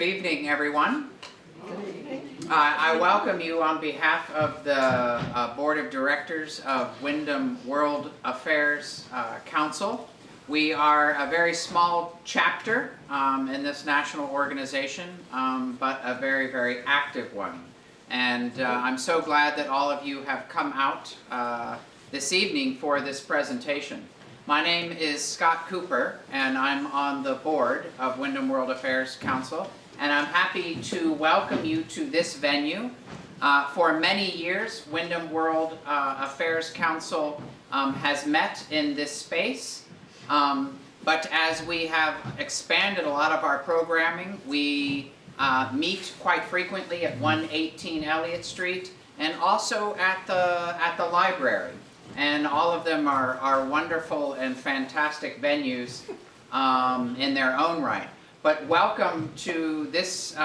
evening, everyone. I welcome you on behalf of the Board of Directors of Windham World Affairs Council. We are a very small chapter in this national organization, but a very, very active one. And I'm so glad that all of you have come out this evening for this presentation. My name is Scott Cooper, and I'm on the board of Windham World Affairs Council, and I'm happy to welcome you to this venue. For many years, Windham World Affairs Council has met in this space, but as we have expanded a lot of our programming, we meet quite frequently at 118 Elliott Street and also at the library. And all of them are wonderful and fantastic venues in their own right. But welcome to this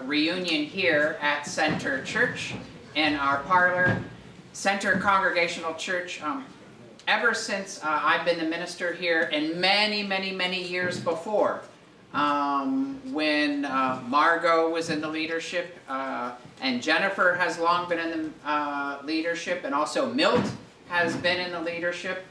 reunion here at Center Church in our parlor. Center Congregational Church, ever since I've been the minister here, and many, many, many years before, when Margot was in the leadership, and Jennifer has long been in the leadership, and also Milt has been in the leadership.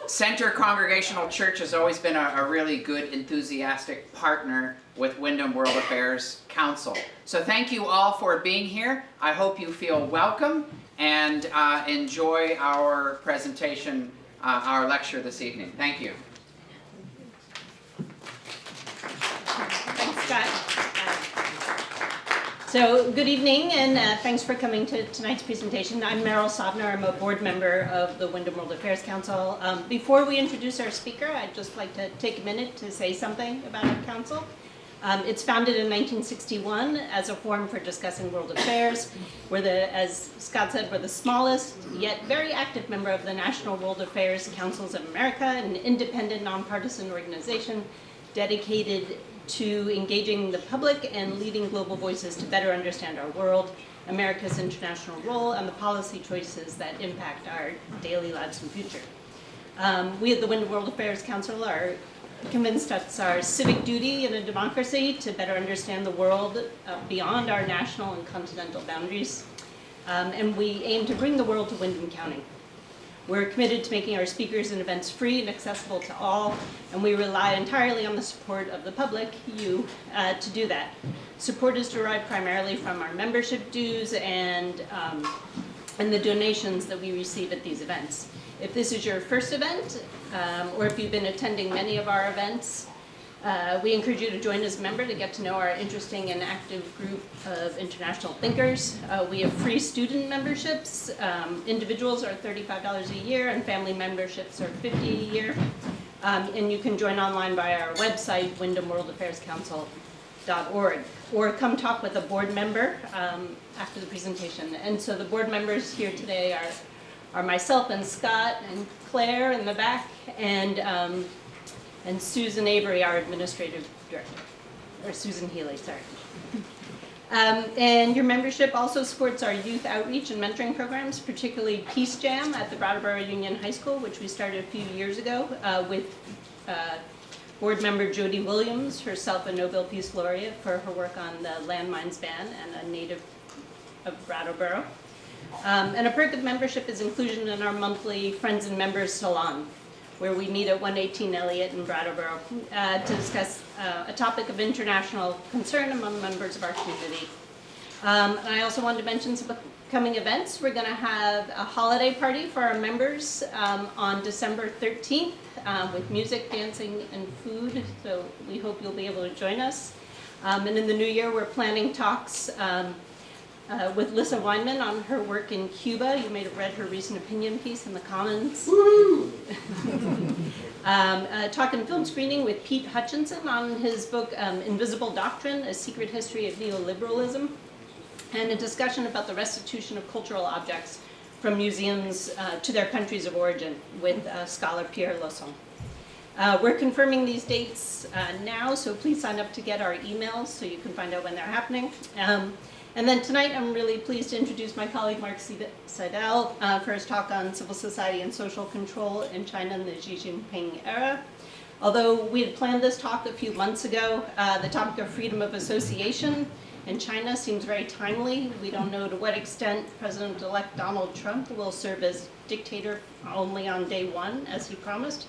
Center Congregational Church has always been a really good, enthusiastic partner with Windham World Affairs Council. So thank you all for being here. I hope you feel welcome and enjoy our presentation, our lecture this evening. Thank you. Thanks, Scott. So good evening, and thanks for coming to tonight's presentation. I'm Meryl Sobner. I'm a board member of the Windham World Affairs Council. Before we introduce our speaker, I'd just like to take a minute to say something about our council. It's founded in 1961 as a forum for discussing world affairs. We're as Scott said, we're the smallest yet very active member of the National World Affairs Councils of America, an independent, nonpartisan organization dedicated to engaging the public and leading global voices to better understand our world, America's international role, and the policy choices that impact our daily lives and future. We at the Windham World Affairs Council are convinced it's our civic duty in a democracy to better understand the world beyond our national and continental boundaries, and we aim to bring the world to Windham County. We're committed to making our speakers and events free and accessible to all, and we rely entirely on the support of the public, you, to do that. Support is derived primarily from our membership dues and the donations that we receive at these events. If this is your first event, or if you've been attending many of our events, we encourage you to join as a member to get to know our interesting and active group of international thinkers. We have free student memberships. Individuals are $35 a year, and family memberships are $50 a year. And you can join online via our website, windhamworldaffairscouncil.org, or come talk with a board member after the presentation. And so the board members here today are myself and Scott and Claire in the back, and Susan Avery, our administrative director, or Susan Healy, sorry. And your membership also supports our youth outreach and mentoring programs, particularly Peace Jam at the Brattleboro Union High School, which we started a few years ago with board member Jody Williams, herself a Nobel Peace Laureate for her work on the landmines ban and a native of Brattleboro. And a perk of membership is inclusion in our monthly Friends and Members Salon, where we meet at 118 Elliott in Brattleboro to discuss a topic of international concern among members of our community. And I also wanted to mention some upcoming events. We're going to have a holiday party for our members on December 13th with music, dancing, and food, so we hope you'll be able to join us. And in the new year, we're planning talks with Lissa Weinman on her work in Cuba. You may have read her recent opinion piece in the Commons. Talk and film screening with Pete Hutchinson on his book Invisible Doctrine, A Secret History of Neoliberalism, and a discussion about the restitution of cultural objects from museums to their countries of origin with scholar Pierre Losson. We're confirming these dates now, so please sign up to get our emails so you can find out when they're happening. And then tonight, I'm really pleased to introduce my colleague, Mark Sidel, for his talk on civil society and social control in China in the Xi Jinping era. Although we had planned this talk a few months ago, the topic of freedom of association in China seems very timely. We don't know to what extent President-elect Donald Trump will serve as dictator only on day one, as he promised.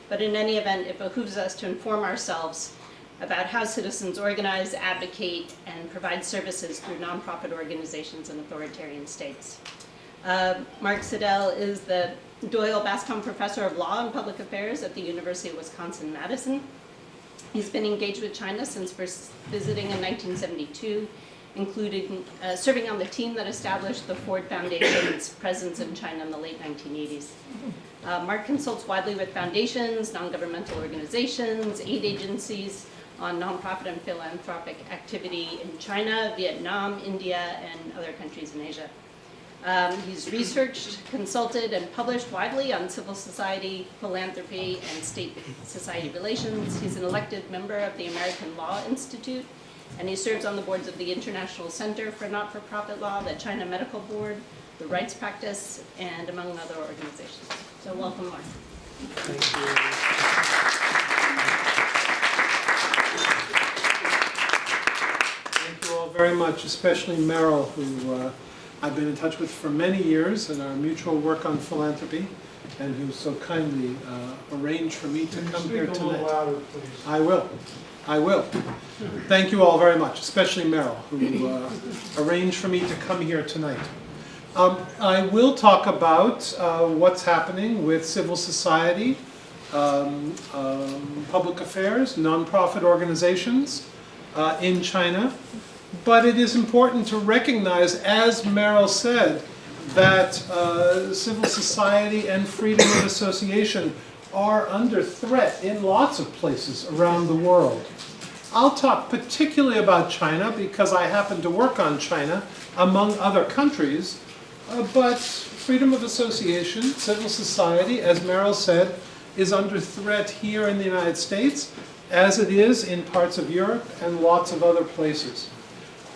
But in any event, it behooves us to inform ourselves about how citizens organize, advocate, and provide services through nonprofit organizations in authoritarian states. Mark Sidel is the Doyle Bascom Professor of Law and Public Affairs at the University of Wisconsin-Madison. He's been engaged with China since first visiting in 1972, including serving on the team that established the Ford Foundation's presence in China in the late 1980s. Mark consults widely with foundations, non-governmental organizations, aid agencies on nonprofit and philanthropic activity in China, Vietnam, India, and other countries in Asia. He's researched, consulted, and published widely on civil society, philanthropy, and state-society relations. He's an elected member of the American Law Institute, and he serves on the boards of the International Center for Not-for-Profit Law, the China Medical Board, the Rights Practice, and among other organizations. So welcome, Mark. Thank you. Thank you all very much, especially Meryl, who I've been in touch with for many years in our mutual work on philanthropy, and who so kindly arranged for me to come here tonight. Speak a little louder, please. I will. I will. Thank you all very much, especially Meryl, who arranged for me to come here tonight. I will talk about what's happening with civil society, public affairs, nonprofit organizations in China. But it is important to recognize, as Meryl said, that civil society and freedom of association are under threat in lots of places around the world. I'll talk particularly about China because I happen to work on China, among other countries, but freedom of association, civil society, as Meryl said, is under threat here in the United States, as it is in parts of Europe and lots of other places.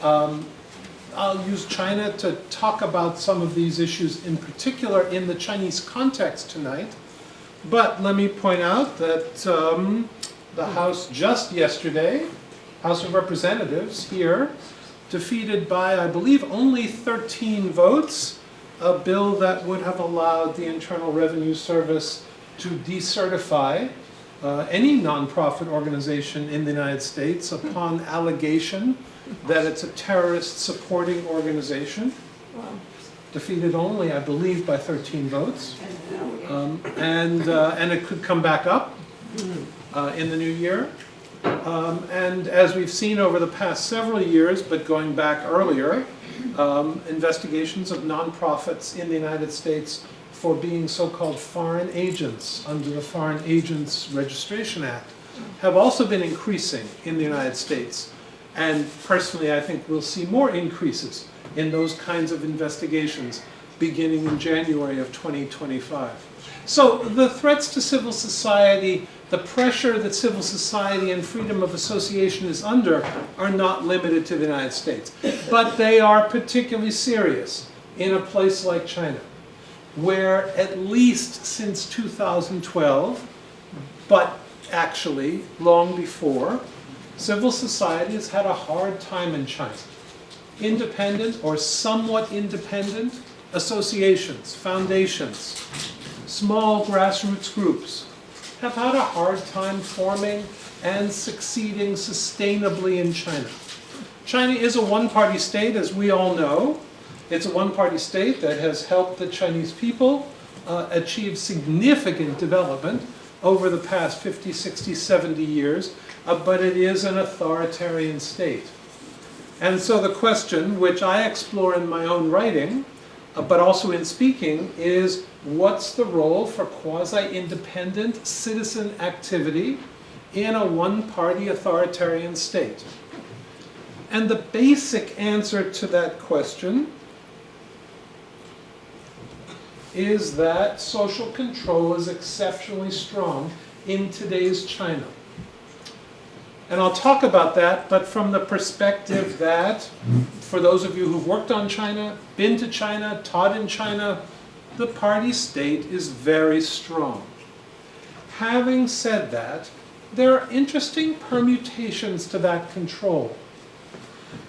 I'll use China to talk about some of these issues, in particular in the Chinese context tonight. But let me point out that the House just yesterday, House of Representatives here, defeated by, I believe, only 13 votes, a bill that would have allowed the Internal Revenue Service to decertify any nonprofit organization in the United States upon allegation that it's a terrorist supporting organization. Defeated only, I believe, by 13 votes. And it could come back up in the new year. And as we've seen over the past several years, but going back earlier, investigations of nonprofits in the United States for being so-called foreign agents under the Foreign Agents Registration Act have also been increasing in the United States. And personally, I think we'll see more increases in those kinds of investigations beginning in January of 2025. So the threats to civil society, the pressure that civil society and freedom of association is under are not limited to the United States. But they are particularly serious in a place like China, where at least since 2012, but actually long before, civil society has had a hard time in China. Independent or somewhat independent associations, foundations, small grassroots groups have had a hard time forming and succeeding sustainably in China. China is a one-party state, as we all know. It's a one-party state that has helped the Chinese people achieve significant development over the past 50, 60, 70 years, but it is an authoritarian state. And so the question, which I explore in my own writing, but also in speaking, is what's the role for quasi-independent citizen activity in a one-party authoritarian state? And the basic answer to that question is that social control is exceptionally strong in today's China. And I'll talk about that, but from the perspective that, for those of you who've worked on China, been to China, taught in China, the party state is very strong. Having said that, there are interesting permutations to that control.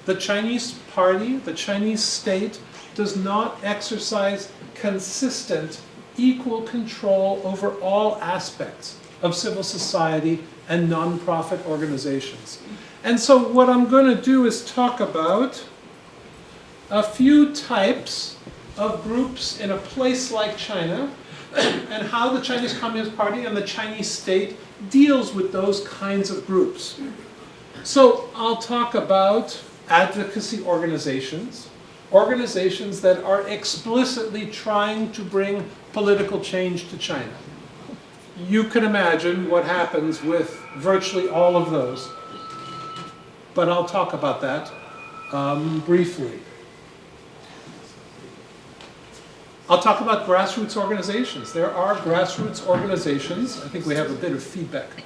The Chinese party, the Chinese state, does not exercise consistent, equal control over all aspects of civil society and nonprofit organizations. And so what I'm going to do is talk about a few types of groups in a place like China and how the Chinese Communist Party and the Chinese state deals with those kinds of groups. So I'll talk about advocacy organizations, organizations that are explicitly trying to bring political change to China. You can imagine what happens with virtually all of those, but I'll talk about that briefly. I'll talk about grassroots organizations. There are grassroots organizations. I think we have a bit of feedback.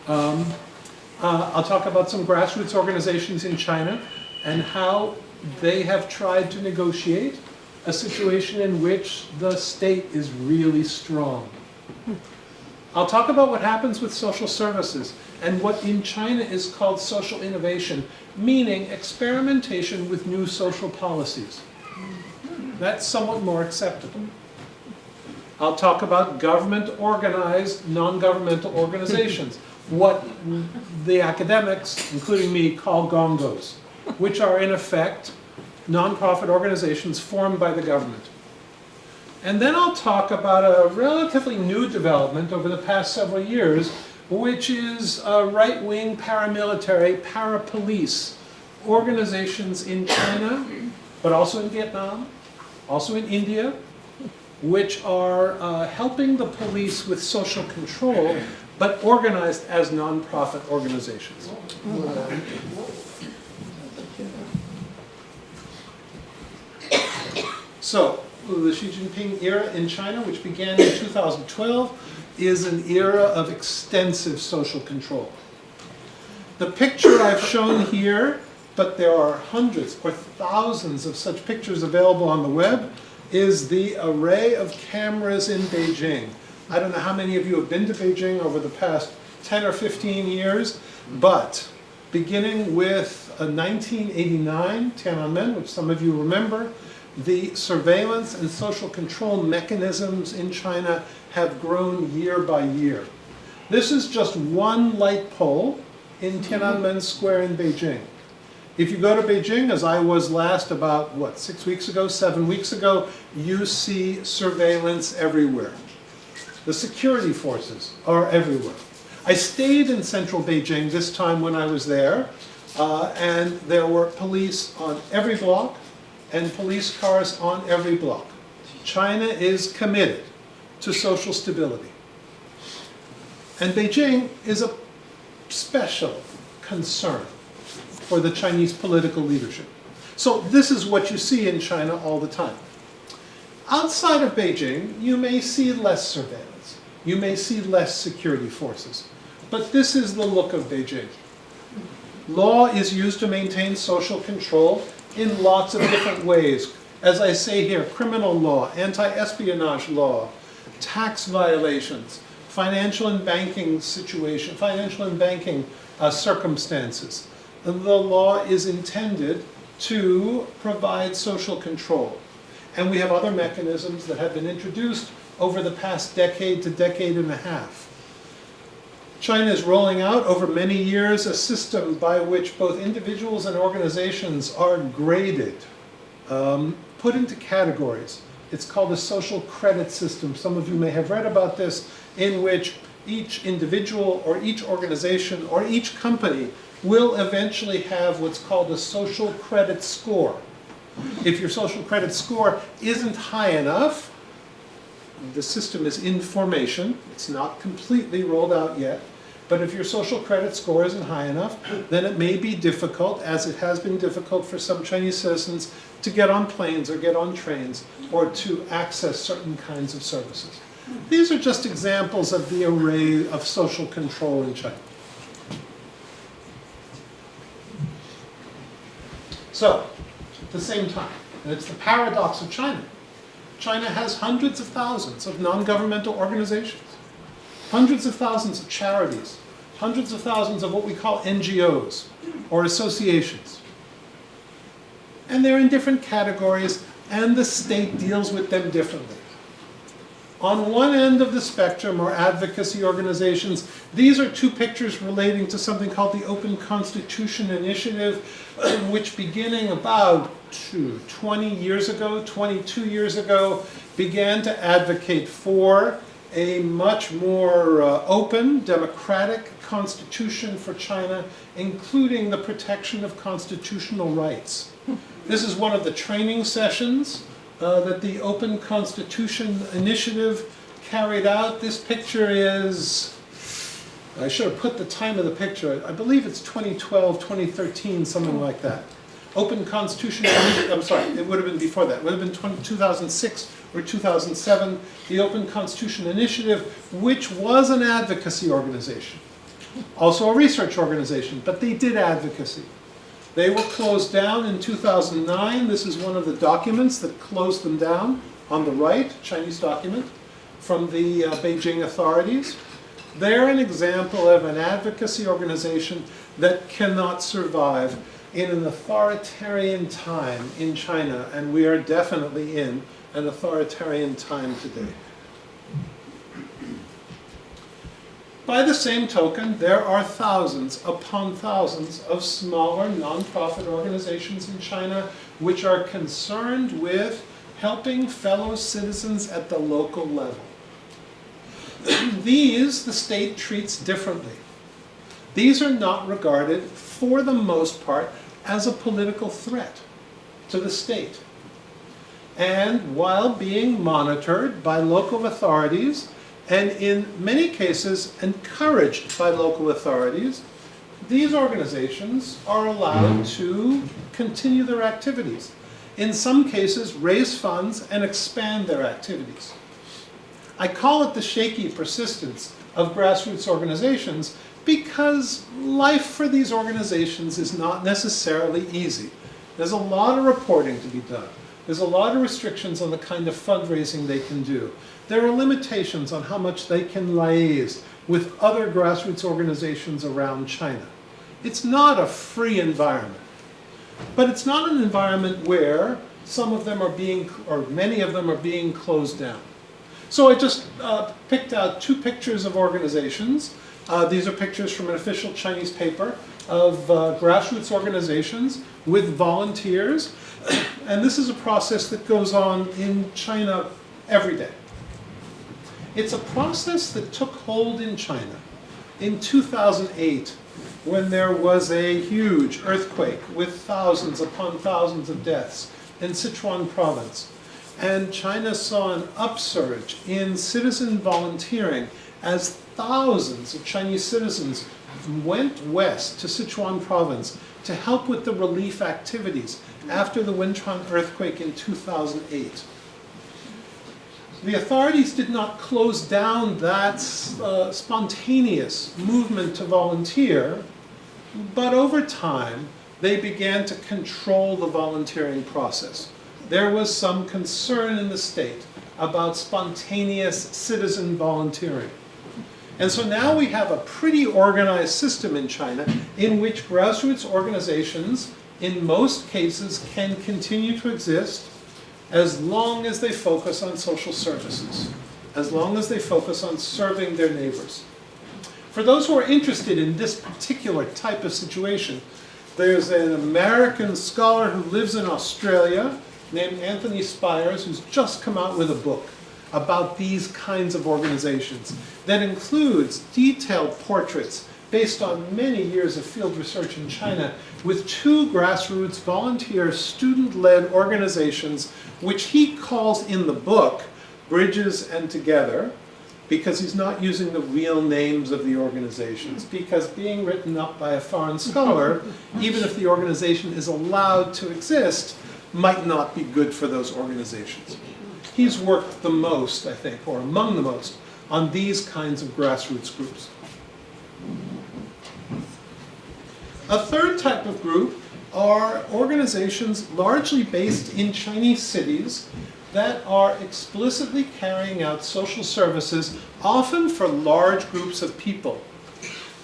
I'll talk about some grassroots organizations in China and how they have tried to negotiate a situation in which the state is really strong. I'll talk about what happens with social services and what in China is called social innovation, meaning experimentation with new social policies. That's somewhat more acceptable. I'll talk about government-organized, non-governmental organizations, what the academics, including me, call gongos, which are in effect nonprofit organizations formed by the government. And then I'll talk about a relatively new development over the past several years, which is right-wing paramilitary, parapolice organizations in China, but also in Vietnam, also in India, which are helping the police with social control, but organized as nonprofit organizations. So, the Xi Jinping era in China, which began in 2012, is an era of extensive social control. The picture I've shown here, but there are hundreds or thousands of such pictures available on the web, is the array of cameras in Beijing. I don't know how many of you have been to Beijing over the past 10 or 15 years, but beginning with 1989, Tiananmen, which some of you remember, the surveillance and social control mechanisms in China have grown year by year. This is just one light pole in Tiananmen Square in Beijing. If you go to Beijing, as I was last about, 7 weeks ago, you see surveillance everywhere. The security forces are everywhere. I stayed in central Beijing this time when I was there, and there were police on every block and police cars on every block. China is committed to social stability. And Beijing is a special concern for the Chinese political leadership. So this is what you see in China all the time. Outside of Beijing, you may see less surveillance. You may see less security forces. But this is the look of Beijing. Law is used to maintain social control in lots of different ways. As I say here, criminal law, anti-espionage law, tax violations, financial and banking circumstances. The law is intended to provide social control. And we have other mechanisms that have been introduced over the past decade to decade and a half. China is rolling out over many years a system by which both individuals and organizations are graded, put into categories. It's called a social credit system. Some of you may have read about this, in which each individual or each organization or each company will eventually have what's called a social credit score. If your social credit score isn't high enough, the system is in formation. It's not completely rolled out yet. But if your social credit score isn't high enough, then it may be difficult, as it has been difficult for some Chinese citizens, to get on planes or get on trains or to access certain kinds of services. These are just examples of the array of social control in China. So, at the same time, and it's the paradox of China, China has hundreds of thousands of non-governmental organizations, hundreds of thousands of charities, hundreds of thousands of what we call NGOs, or associations. And they're in different categories, and the state deals with them differently. On one end of the spectrum are advocacy organizations. These are two pictures relating to something called the Open Constitution Initiative, which beginning about 20 years ago, 22 years ago, began to advocate for a much more open, democratic constitution for China, including the protection of constitutional rights. This is one of the training sessions that the Open Constitution Initiative carried out. This picture is, I should have put the time of the picture, I believe it's 2012, 2013, something like that. Open Constitution, I'm sorry, it would have been before that. It would have been 2006 or 2007, the Open Constitution Initiative, which was an advocacy organization. Also a research organization, but they did advocacy. They were closed down in 2009. This is one of the documents that closed them down on the right, Chinese document, from the Beijing authorities. They're an example of an advocacy organization that cannot survive in an authoritarian time in China, and we are definitely in an authoritarian time today. By the same token, there are thousands upon thousands of smaller nonprofit organizations in China which are concerned with helping fellow citizens at the local level. These, the state treats differently. These are not regarded, for the most part, as a political threat to the state. And while being monitored by local authorities, and in many cases encouraged by local authorities, these organizations are allowed to continue their activities. In some cases, raise funds and expand their activities. I call it the shaky persistence of grassroots organizations because life for these organizations is not necessarily easy. There's a lot of reporting to be done. There's a lot of restrictions on the kind of fundraising they can do. There are limitations on how much they can liaise with other grassroots organizations around China. It's not a free environment, but it's not an environment where some of them are being, or many of them are being closed down. So I just picked out two pictures of organizations. These are pictures from an official Chinese paper of grassroots organizations with volunteers. And this is a process that goes on in China every day. It's a process that took hold in China in 2008 when there was a huge earthquake with thousands upon thousands of deaths in Sichuan province. And China saw an upsurge in citizen volunteering as thousands of Chinese citizens went west to Sichuan province to help with the relief activities after the Windham earthquake in 2008. The authorities did not close down that spontaneous movement to volunteer, but over time they began to control the volunteering process. There was some concern in the state about spontaneous citizen volunteering. And so now we have a pretty organized system in China in which grassroots organizations, in most cases, can continue to exist as long as they focus on social services, as long as they focus on serving their neighbors. For those who are interested in this particular type of situation, there's an American scholar who lives in Australia named Anthony Spires, who's just come out with a book about these kinds of organizations that includes detailed portraits based on many years of field research in China with two grassroots volunteer student-led organizations which he calls in the book Bridges and Together, because he's not using the real names of the organizations, because being written up by a foreign scholar, even if the organization is allowed to exist, might not be good for those organizations. He's worked the most, I think, or among the most, on these kinds of grassroots groups. A third type of group are organizations largely based in Chinese cities that are explicitly carrying out social services, often for large groups of people.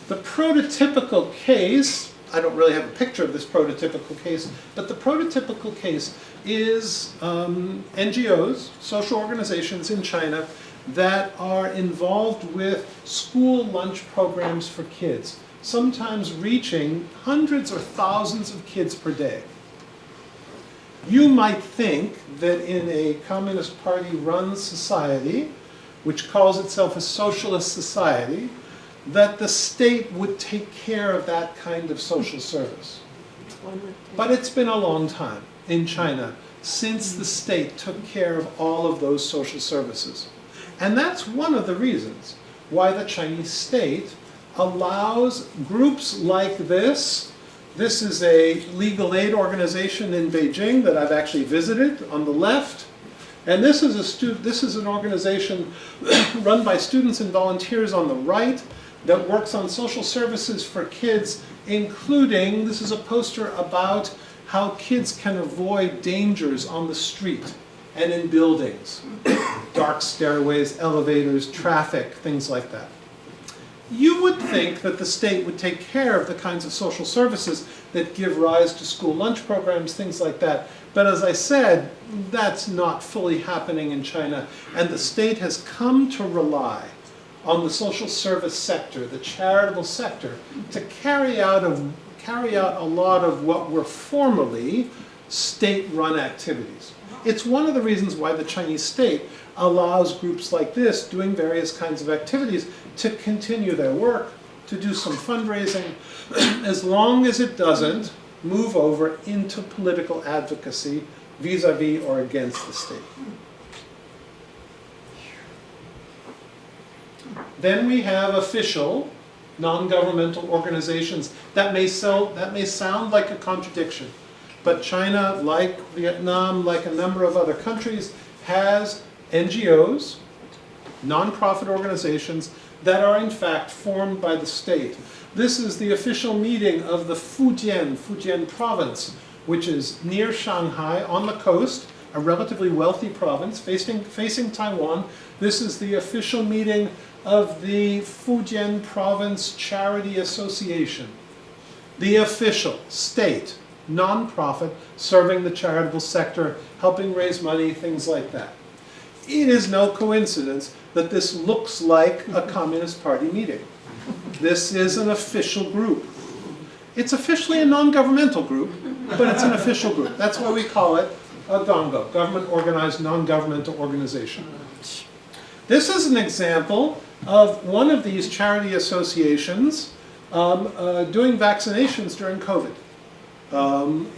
The prototypical case, I don't really have a picture of this prototypical case, but the prototypical case is NGOs, social organizations in China, that are involved with school lunch programs for kids, sometimes reaching hundreds or thousands of kids per day. You might think that in a Communist Party-run society, which calls itself a socialist society, that the state would take care of that kind of social service. But it's been a long time in China since the state took care of all of those social services. And that's one of the reasons why the Chinese state allows groups like this. This is a legal aid organization in Beijing that I've actually visited on the left. And this is an organization run by students and volunteers on the right that works on social services for kids, including, this is a poster about how kids can avoid dangers on the street and in buildings. Dark stairways, elevators, traffic, things like that. You would think that the state would take care of the kinds of social services that give rise to school lunch programs, things like that. But as I said, that's not fully happening in China. And the state has come to rely on the social service sector, the charitable sector, to carry out a lot of what were formerly state-run activities. It's one of the reasons why the Chinese state allows groups like this doing various kinds of activities to continue their work, to do some fundraising, as long as it doesn't move over into political advocacy vis-a-vis or against the state. Then we have official, non-governmental organizations. That may sound like a contradiction, but China, like Vietnam, like a number of other countries, has NGOs, non-profit organizations, that are in fact formed by the state. This is the official meeting of the Fujian province, which is near Shanghai on the coast, a relatively wealthy province facing Taiwan. This is the official meeting of the Fujian Province Charity Association, the official state non-profit serving the charitable sector, helping raise money, things like that. It is no coincidence that this looks like a Communist Party meeting. This is an official group. It's officially a non-governmental group, but it's an official group. That's why we call it a GONGO, Government Organized Non-Governmental Organization. This is an example of one of these charity associations doing vaccinations during COVID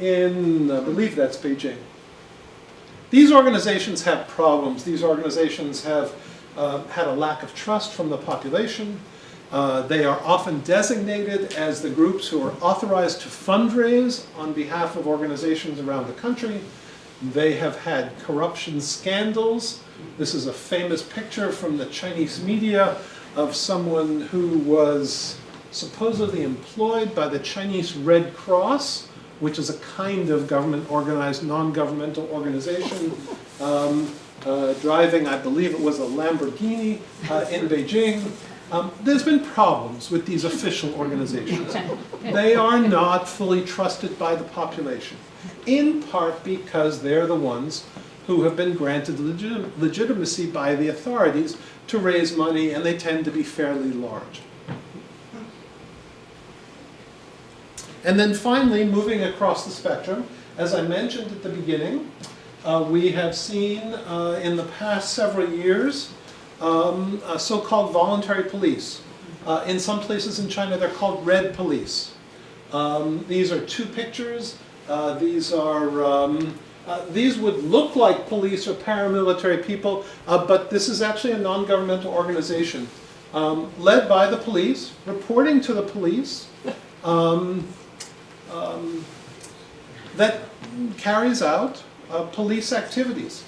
in, I believe that's Beijing. These organizations have problems. These organizations have had a lack of trust from the population. They are often designated as the groups who are authorized to fundraise on behalf of organizations around the country. They have had corruption scandals. This is a famous picture from the Chinese media of someone who was supposedly employed by the Chinese Red Cross, which is a kind of government-organized, non-governmental organization, driving, I believe it was a Lamborghini in Beijing. There's been problems with these official organizations. They are not fully trusted by the population, in part because they're the ones who have been granted legitimacy by the authorities to raise money, and they tend to be fairly large. And then finally, moving across the spectrum, as I mentioned at the beginning, we have seen in the past several years so-called voluntary police. In some places in China, they're called red police. These are two pictures. These would look like police or paramilitary people, but this is actually a non-governmental organization led by the police, reporting to the police, that carries out police activities.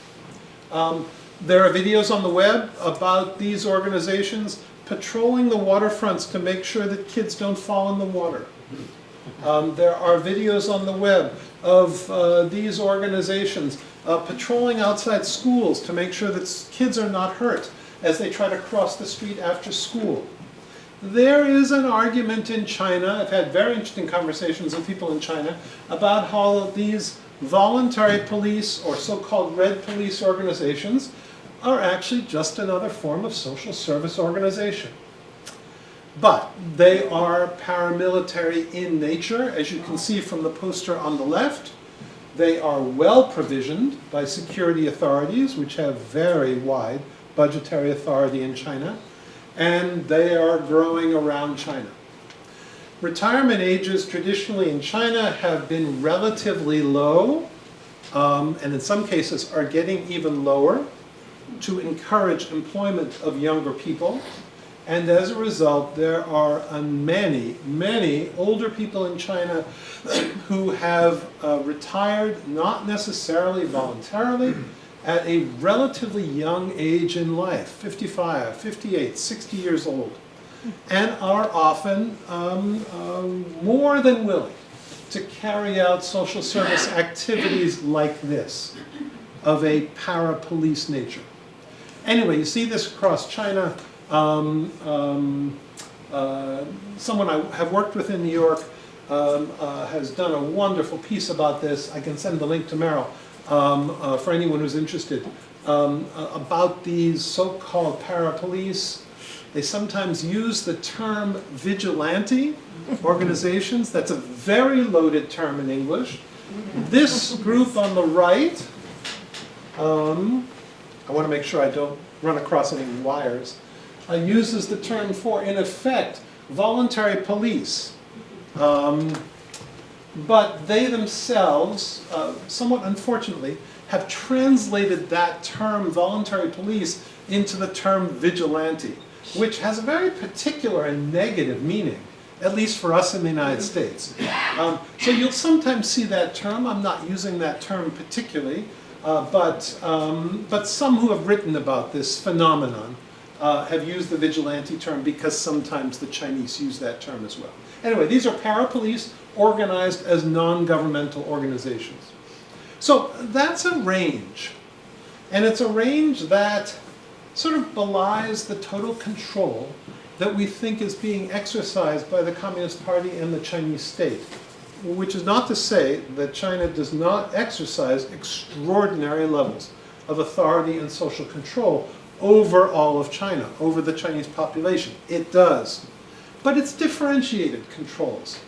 There are videos on the web about these organizations patrolling the waterfronts to make sure that kids don't fall in the water. There are videos on the web of these organizations patrolling outside schools to make sure that kids are not hurt as they try to cross the street after school. there is an argument in China. I've had very interesting conversations with people in China about how these voluntary police or so-called red police organizations are actually just another form of social service organization. But they are paramilitary in nature, as you can see from the poster on the left. They are well provisioned by security authorities, which have very wide budgetary authority in China, and they are growing around China. Retirement ages traditionally in China have been relatively low, and in some cases are getting even lower to encourage employment of younger people. And as a result, there are many, many older people in China who have retired, not necessarily voluntarily, at a relatively young age in life, 55, 58, 60 years old, and are often more than willing to carry out social service activities like this, of a para-police nature. Anyway, you see this across China. Someone I have worked with in New York has done a wonderful piece about this. I can send the link to Meryl for anyone who's interested, about these so-called para-police. They sometimes use the term vigilante organizations. That's a very loaded term in English. This group on the right, I want to make sure I don't run across any wires, uses the term for, in effect, voluntary police. But they themselves, somewhat unfortunately, have translated that term voluntary police into the term vigilante, which has a very particular and negative meaning, at least for us in the United States. So you'll sometimes see that term. I'm not using that term particularly, but some who have written about this phenomenon have used the vigilante term because sometimes the Chinese use that term as well. Anyway, these are para-police organized as non-governmental organizations. So that's a range. And it's a range that sort of belies the total control that we think is being exercised by the Communist Party and the Chinese state. Which is not to say that China does not exercise extraordinary levels of authority and social control over all of China, over the Chinese population. It does. But it's differentiated controls.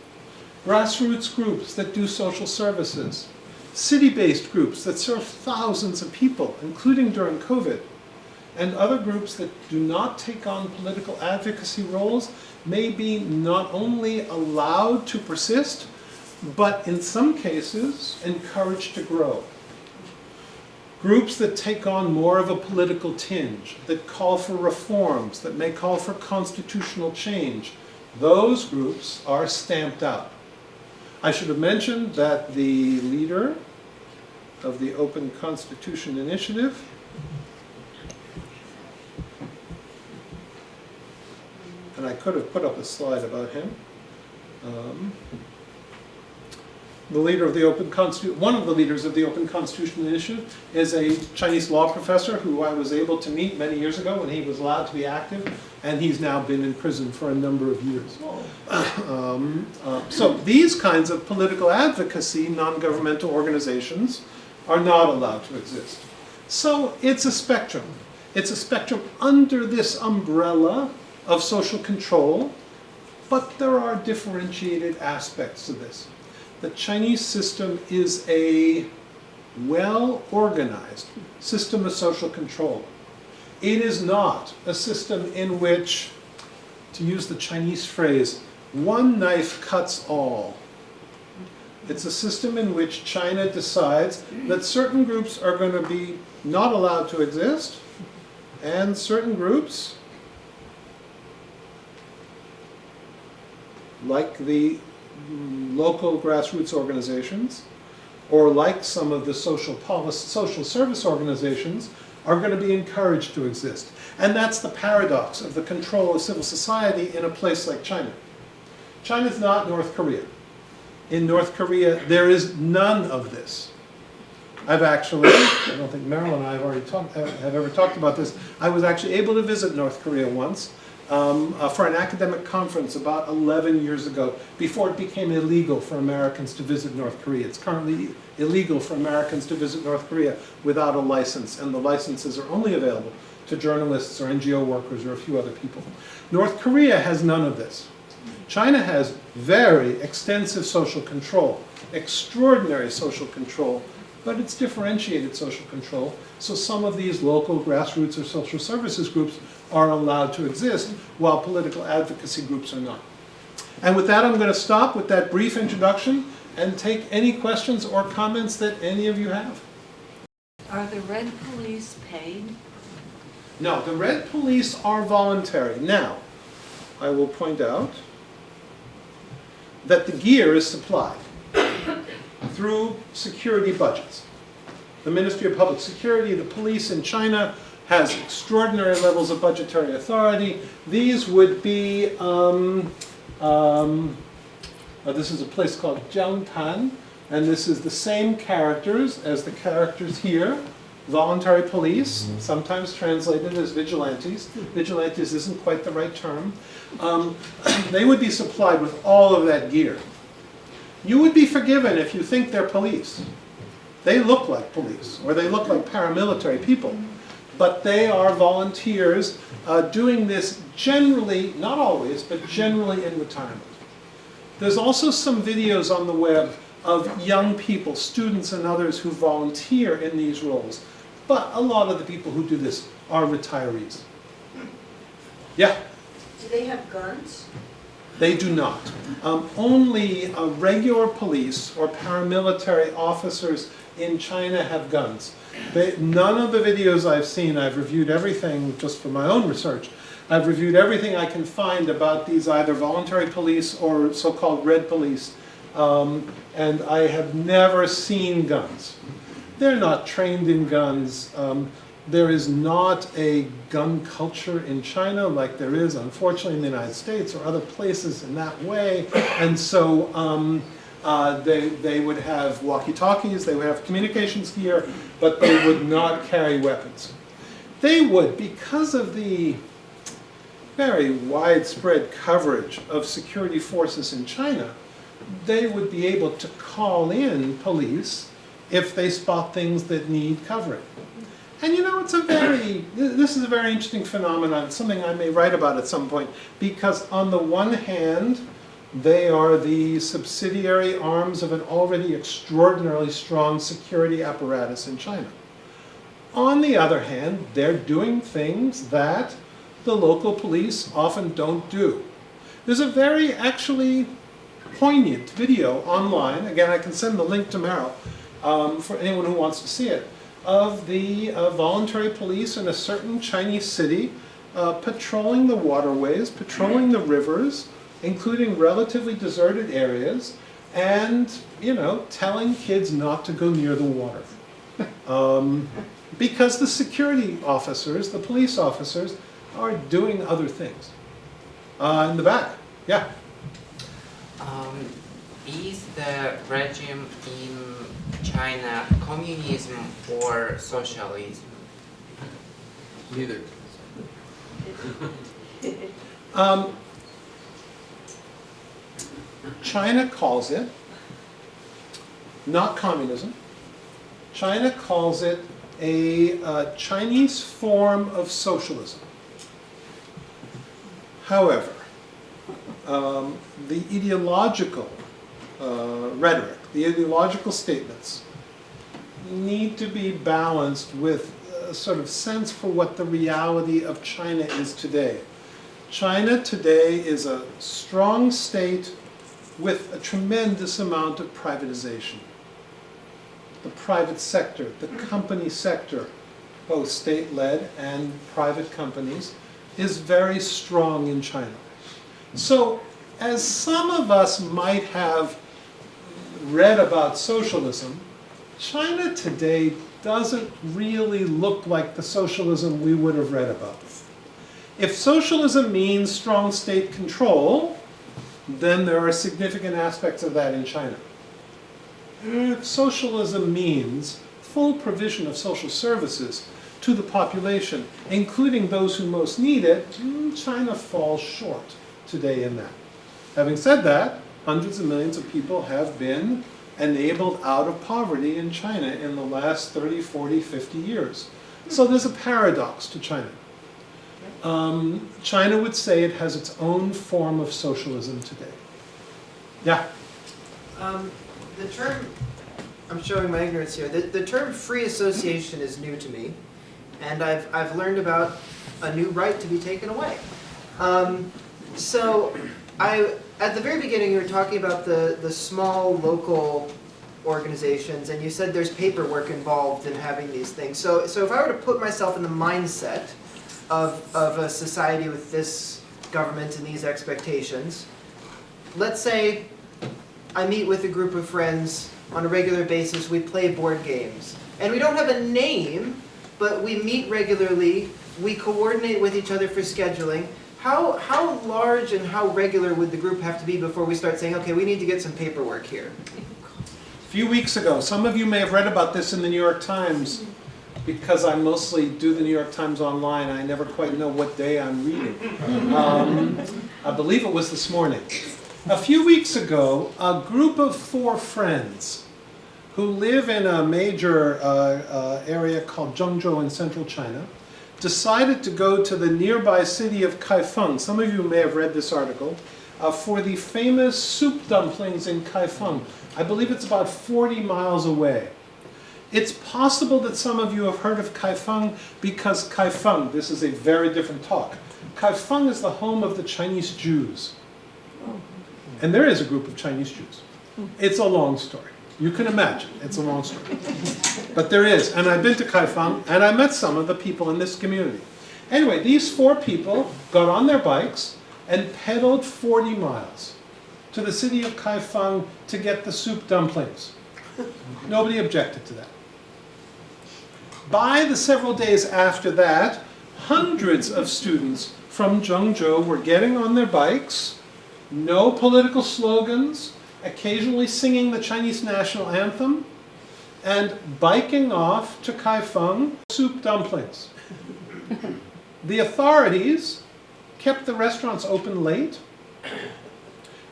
Grassroots groups that do social services, city-based groups that serve thousands of people, including during COVID, and other groups that do not take on political advocacy roles may be not only allowed to persist, but in some cases encouraged to grow. Groups that take on more of a political tinge, that call for reforms, that may call for constitutional change, those groups are stamped out. I should have mentioned that the leader of the Open Constitution Initiative and I could have put up a slide about him. The leader of the one of the leaders of the Open Constitution Initiative is a Chinese law professor who I was able to meet many years ago when he was allowed to be active, and he's now been in prison for a number of years. So these kinds of political advocacy, non-governmental organizations are not allowed to exist. So it's a spectrum. It's a spectrum under this umbrella of social control, but there are differentiated aspects to this. The Chinese system is a well-organized system of social control. It is not a system in which, to use the Chinese phrase, one knife cuts all. It's a system in which China decides that certain groups are going to be not allowed to exist, and certain groups, like the local grassroots organizations, or like some of the social service organizations, are going to be encouraged to exist. And that's the paradox of the control of civil society in a place like China. China's not North Korea. In North Korea, there is none of this. I've actually, I don't think Meryl and I have ever talked about this, I was actually able to visit North Korea once, for an academic conference about 11 years ago, before it became illegal for Americans to visit North Korea. It's currently illegal for Americans to visit North Korea without a license, and the licenses are only available to journalists or NGO workers or a few other people. North Korea has none of this. China has very extensive social control, extraordinary social control, but it's differentiated social control. So some of these local grassroots or social services groups are allowed to exist, while political advocacy groups are not. And with that, I'm going to stop with that brief introduction and take any questions or comments that any of you have. Are the Red Police paid? No, the Red Police are voluntary. Now, I will point out that the gear is supplied through security budgets. The Ministry of Public Security, the police in China, has extraordinary levels of budgetary authority. These would be, this is a place called Jiangtan, and this is the same characters as the characters here. Voluntary police, sometimes translated as vigilantes. Vigilantes isn't quite the right term. They would be supplied with all of that gear. You would be forgiven if you think they're police. They look like police, or they look like paramilitary people. But they are volunteers doing this generally, not always, but generally in retirement. There's also some videos on the web of young people, students and others who volunteer in these roles. But a lot of the people who do this are retirees. Yeah? Do they have guns? They do not. Only regular police or paramilitary officers in China have guns. None of the videos I've seen, I've reviewed everything just for my own research. I've reviewed everything I can find about these either voluntary police or so-called red police, and I have never seen guns. They're not trained in guns. There is not a gun culture in China like there is, unfortunately, in the United States or other places in that way. And so they would have walkie-talkies, they would have communications gear, but they would not carry weapons. They would, because of the very widespread coverage of security forces in China, they would be able to call in police if they spot things that need covering. And you know, this is a very interesting phenomenon, something I may write about at some point, because on the one hand, they are the subsidiary arms of an already extraordinarily strong security apparatus in China. On the other hand, they're doing things that the local police often don't do. There's a very actually poignant video online, again I can send the link to Meryl for anyone who wants to see it, of the voluntary police in a certain Chinese city patrolling the waterways, patrolling the rivers, including relatively deserted areas, and, you know, telling kids not to go near the water. Because the security officers, the police officers, are doing other things. In the back, yeah. Is the regime in China communism or socialism? Neither. China calls it not communism. China calls it a Chinese form of socialism. However, the ideological rhetoric, the ideological statements need to be balanced with a sort of sense for what the reality of China is today. China today is a strong state with a tremendous amount of privatization. The private sector, the company sector, both state-led and private companies, is very strong in China. So, as some of us might have read about socialism, China today doesn't really look like the socialism we would have read about. If socialism means strong state control, then there are significant aspects of that in China. If socialism means full provision of social services to the population, including those who most need it, China falls short today in that. Having said that, hundreds of millions of people have been enabled out of poverty in China in the last 30, 40, 50 years. So there's a paradox to China. China would say it has its own form of socialism today. Yeah? The term, I'm showing my ignorance here, the term free association is new to me, and I've learned about a new right to be taken away. At the very beginning you were talking about the small local organizations, and you said there's paperwork involved in having these things. So if I were to put myself in the mindset of a society with this government and these expectations, let's say I meet with a group of friends on a regular basis, we play board games. And we don't have a name, but we meet regularly, we coordinate with each other for scheduling. How large and how regular would the group have to be before we start saying, okay, we need to get some paperwork here? A few weeks ago, some of you may have read about this in the New York Times, because I mostly do the New York Times online. I never quite know what day I'm reading. I believe it was this morning. A few weeks ago, a group of 4 friends who live in a major area called Zhengzhou in central China decided to go to the nearby city of Kaifeng. Some of you may have read this article, for the famous soup dumplings in Kaifeng. I believe it's about 40 miles away. It's possible that some of you have heard of Kaifeng because Kaifeng, this is a very different talk, Kaifeng is the home of the Chinese Jews. And there is a group of Chinese Jews. It's a long story. You can imagine, it's a long story. But there is, and I've been to Kaifeng, and I met some of the people in this community. Anyway, these 4 people got on their bikes and pedaled 40 miles to the city of Kaifeng to get the soup dumplings. Nobody objected to that. By the several days after that, hundreds of students from Zhengzhou were getting on their bikes, no political slogans, occasionally singing the Chinese national anthem, and biking off to Kaifeng, soup dumplings. The authorities kept the restaurants open late,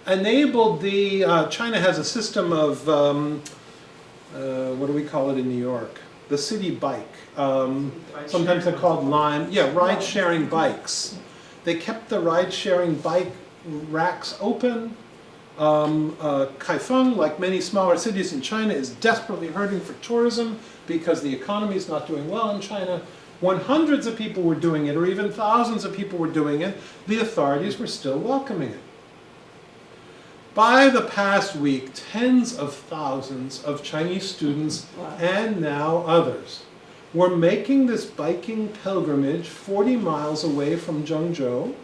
enabled the, China has a system of, what do we call it in New York? The city bike. Sometimes they're called Lime. Yeah, ride-sharing bikes. They kept the ride-sharing bike racks open. Kaifeng, like many smaller cities in China, is desperately hurting for tourism because the economy is not doing well in China. When hundreds of people were doing it, or even thousands of people were doing it, the authorities were still welcoming it. By the past week, tens of thousands of Chinese students, and now others, were making this biking pilgrimage 40 miles away from Zhengzhou,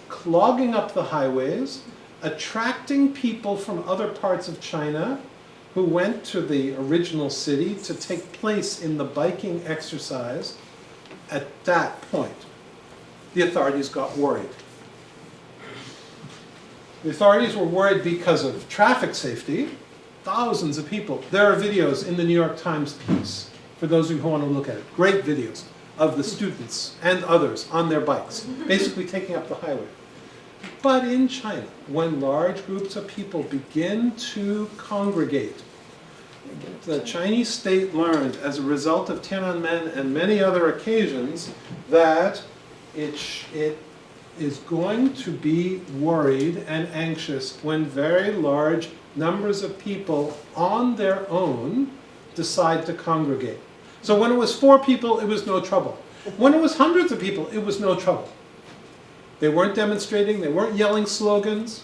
clogging up the highways, attracting people from other parts of China who went to the original city to take place in the biking exercise. At that point, the authorities got worried. The authorities were worried because of traffic safety. Thousands of people. There are videos in the New York Times piece, for those of you who want to look at it. Great videos of the students and others on their bikes, basically taking up the highway. But in China, when large groups of people begin to congregate, the Chinese state learned, as a result of Tiananmen and many other occasions, that it is going to be worried and anxious when very large numbers of people on their own decide to congregate. So when it was 4 people, it was no trouble. When it was hundreds of people, it was no trouble. They weren't demonstrating, they weren't yelling slogans.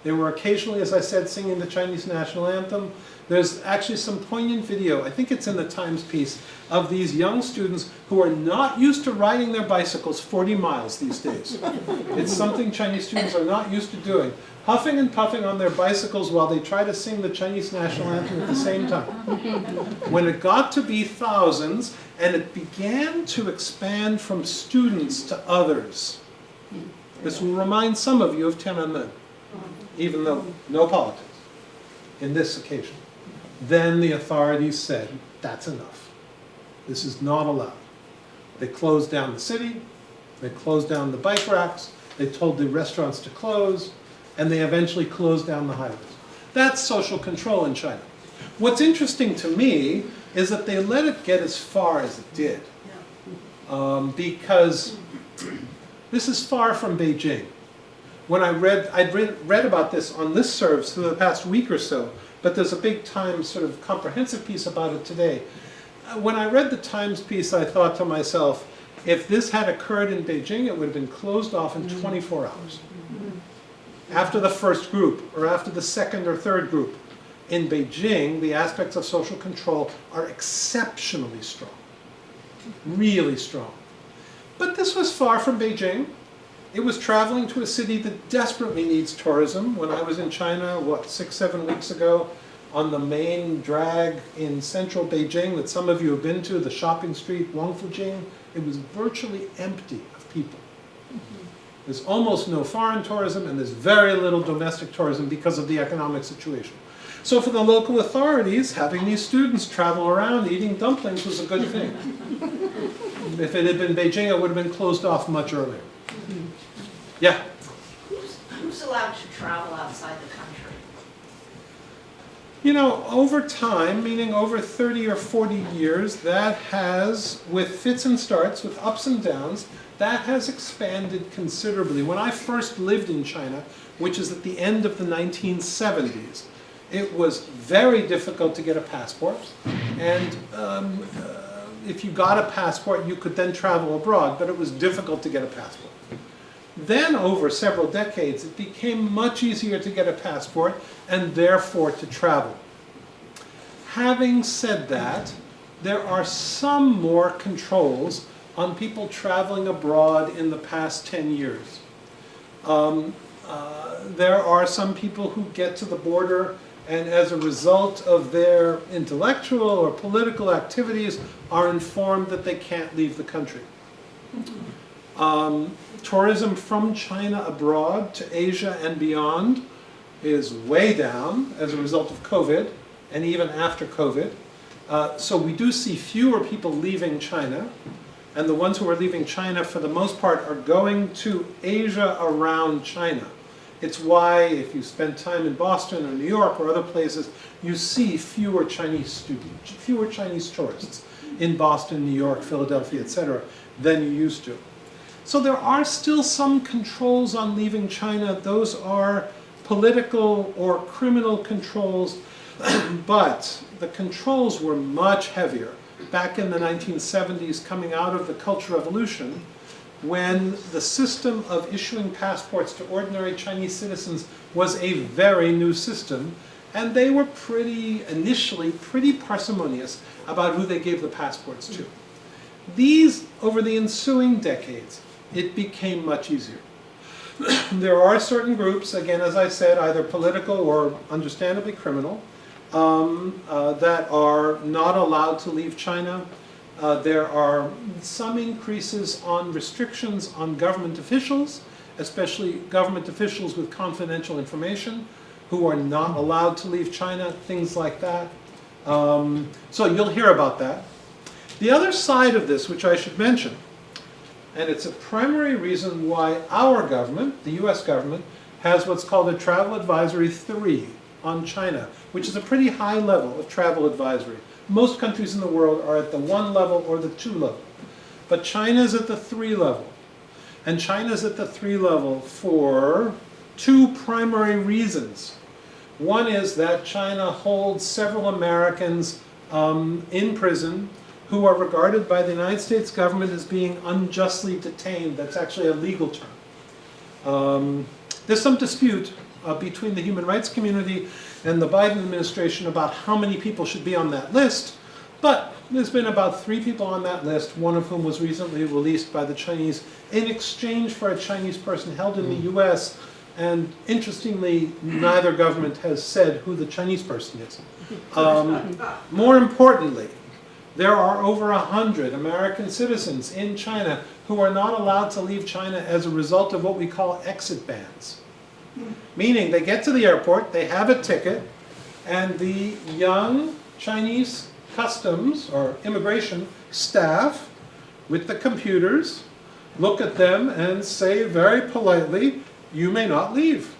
They were occasionally, as I said, singing the Chinese national anthem. There's actually some poignant video, I think it's in the Times piece, of these young students who are not used to riding their bicycles 40 miles these days. It's something Chinese students are not used to doing. Huffing and puffing on their bicycles while they try to sing the Chinese national anthem at the same time. When it got to be thousands, and it began to expand from students to others. This will remind some of you of Tiananmen, even though no politics in this occasion. Then the authorities said, that's enough. This is not allowed. They closed down the city, they closed down the bike racks, they told the restaurants to close, and they eventually closed down the highways. That's social control in China. What's interesting to me is that they let it get as far as it did. Because this is far from Beijing. When I'd read about this on listservs for the past week or so, but there's a big Times sort of comprehensive piece about it today. When I read the Times piece, I thought to myself, if this had occurred in Beijing, it would have been closed off in 24 hours. After the first group, or after the second or third group. In Beijing, the aspects of social control are exceptionally strong. Really strong. But this was far from Beijing. It was traveling to a city that desperately needs tourism. When I was in China, 6-7 weeks ago, on the main drag in central Beijing that some of you have been to, the shopping street, Wangfujing, it was virtually empty of people. There's almost no foreign tourism, and there's very little domestic tourism because of the economic situation. So for the local authorities, having these students travel around eating dumplings was a good thing. If it had been Beijing, it would have been closed off much earlier. Yeah? Who's allowed to travel outside the country? You know, over time, meaning over 30 or 40 years, that has, with fits and starts, with ups and downs, that has expanded considerably. When I first lived in China, which is at the end of the 1970s, it was very difficult to get a passport. And if you got a passport, you could then travel abroad, but it was difficult to get a passport. Then, over several decades, it became much easier to get a passport and therefore to travel. Having said that, there are some more controls on people traveling abroad in the past 10 years. There are some people who get to the border and as a result of their intellectual or political activities are informed that they can't leave the country. Tourism from China abroad to Asia and beyond is way down as a result of COVID and even after COVID. So we do see fewer people leaving China, and the ones who are leaving China for the most part are going to Asia around China. It's why if you spend time in Boston or New York or other places, you see fewer Chinese students, fewer Chinese tourists in Boston, New York, Philadelphia, etc. than you used to. So there are still some controls on leaving China. Those are political or criminal controls, but the controls were much heavier back in the 1970s coming out of the Cultural Revolution, when the system of issuing passports to ordinary Chinese citizens was a very new system, and they were initially pretty parsimonious about who they gave the passports to. These, over the ensuing decades, it became much easier. There are certain groups, again, as I said, either political or understandably criminal, that are not allowed to leave China. There are some increases on restrictions on government officials, especially government officials with confidential information, who are not allowed to leave China, things like that. So you'll hear about that. The other side of this, which I should mention, and it's a primary reason why our government, the US government, has what's called a Travel Advisory 3 on China, which is a pretty high level of travel advisory. Most countries in the world are at the 1 level or the 2 level. But China's at the 3 level. And China's at the 3 level for 2 primary reasons. One is that China holds several Americans in prison who are regarded by the United States government as being unjustly detained. That's actually a legal term. There's some dispute between the human rights community and the Biden administration about how many people should be on that list, but there's been about 3 people on that list, one of whom was recently released by the Chinese in exchange for a Chinese person held in the US, and interestingly, neither government has said who the Chinese person is. More importantly, there are over 100 American citizens in China who are not allowed to leave China as a result of what we call exit bans. Meaning they get to the airport, they have a ticket, and the young Chinese customs or immigration staff with the computers, look at them and say very politely, you may not leave.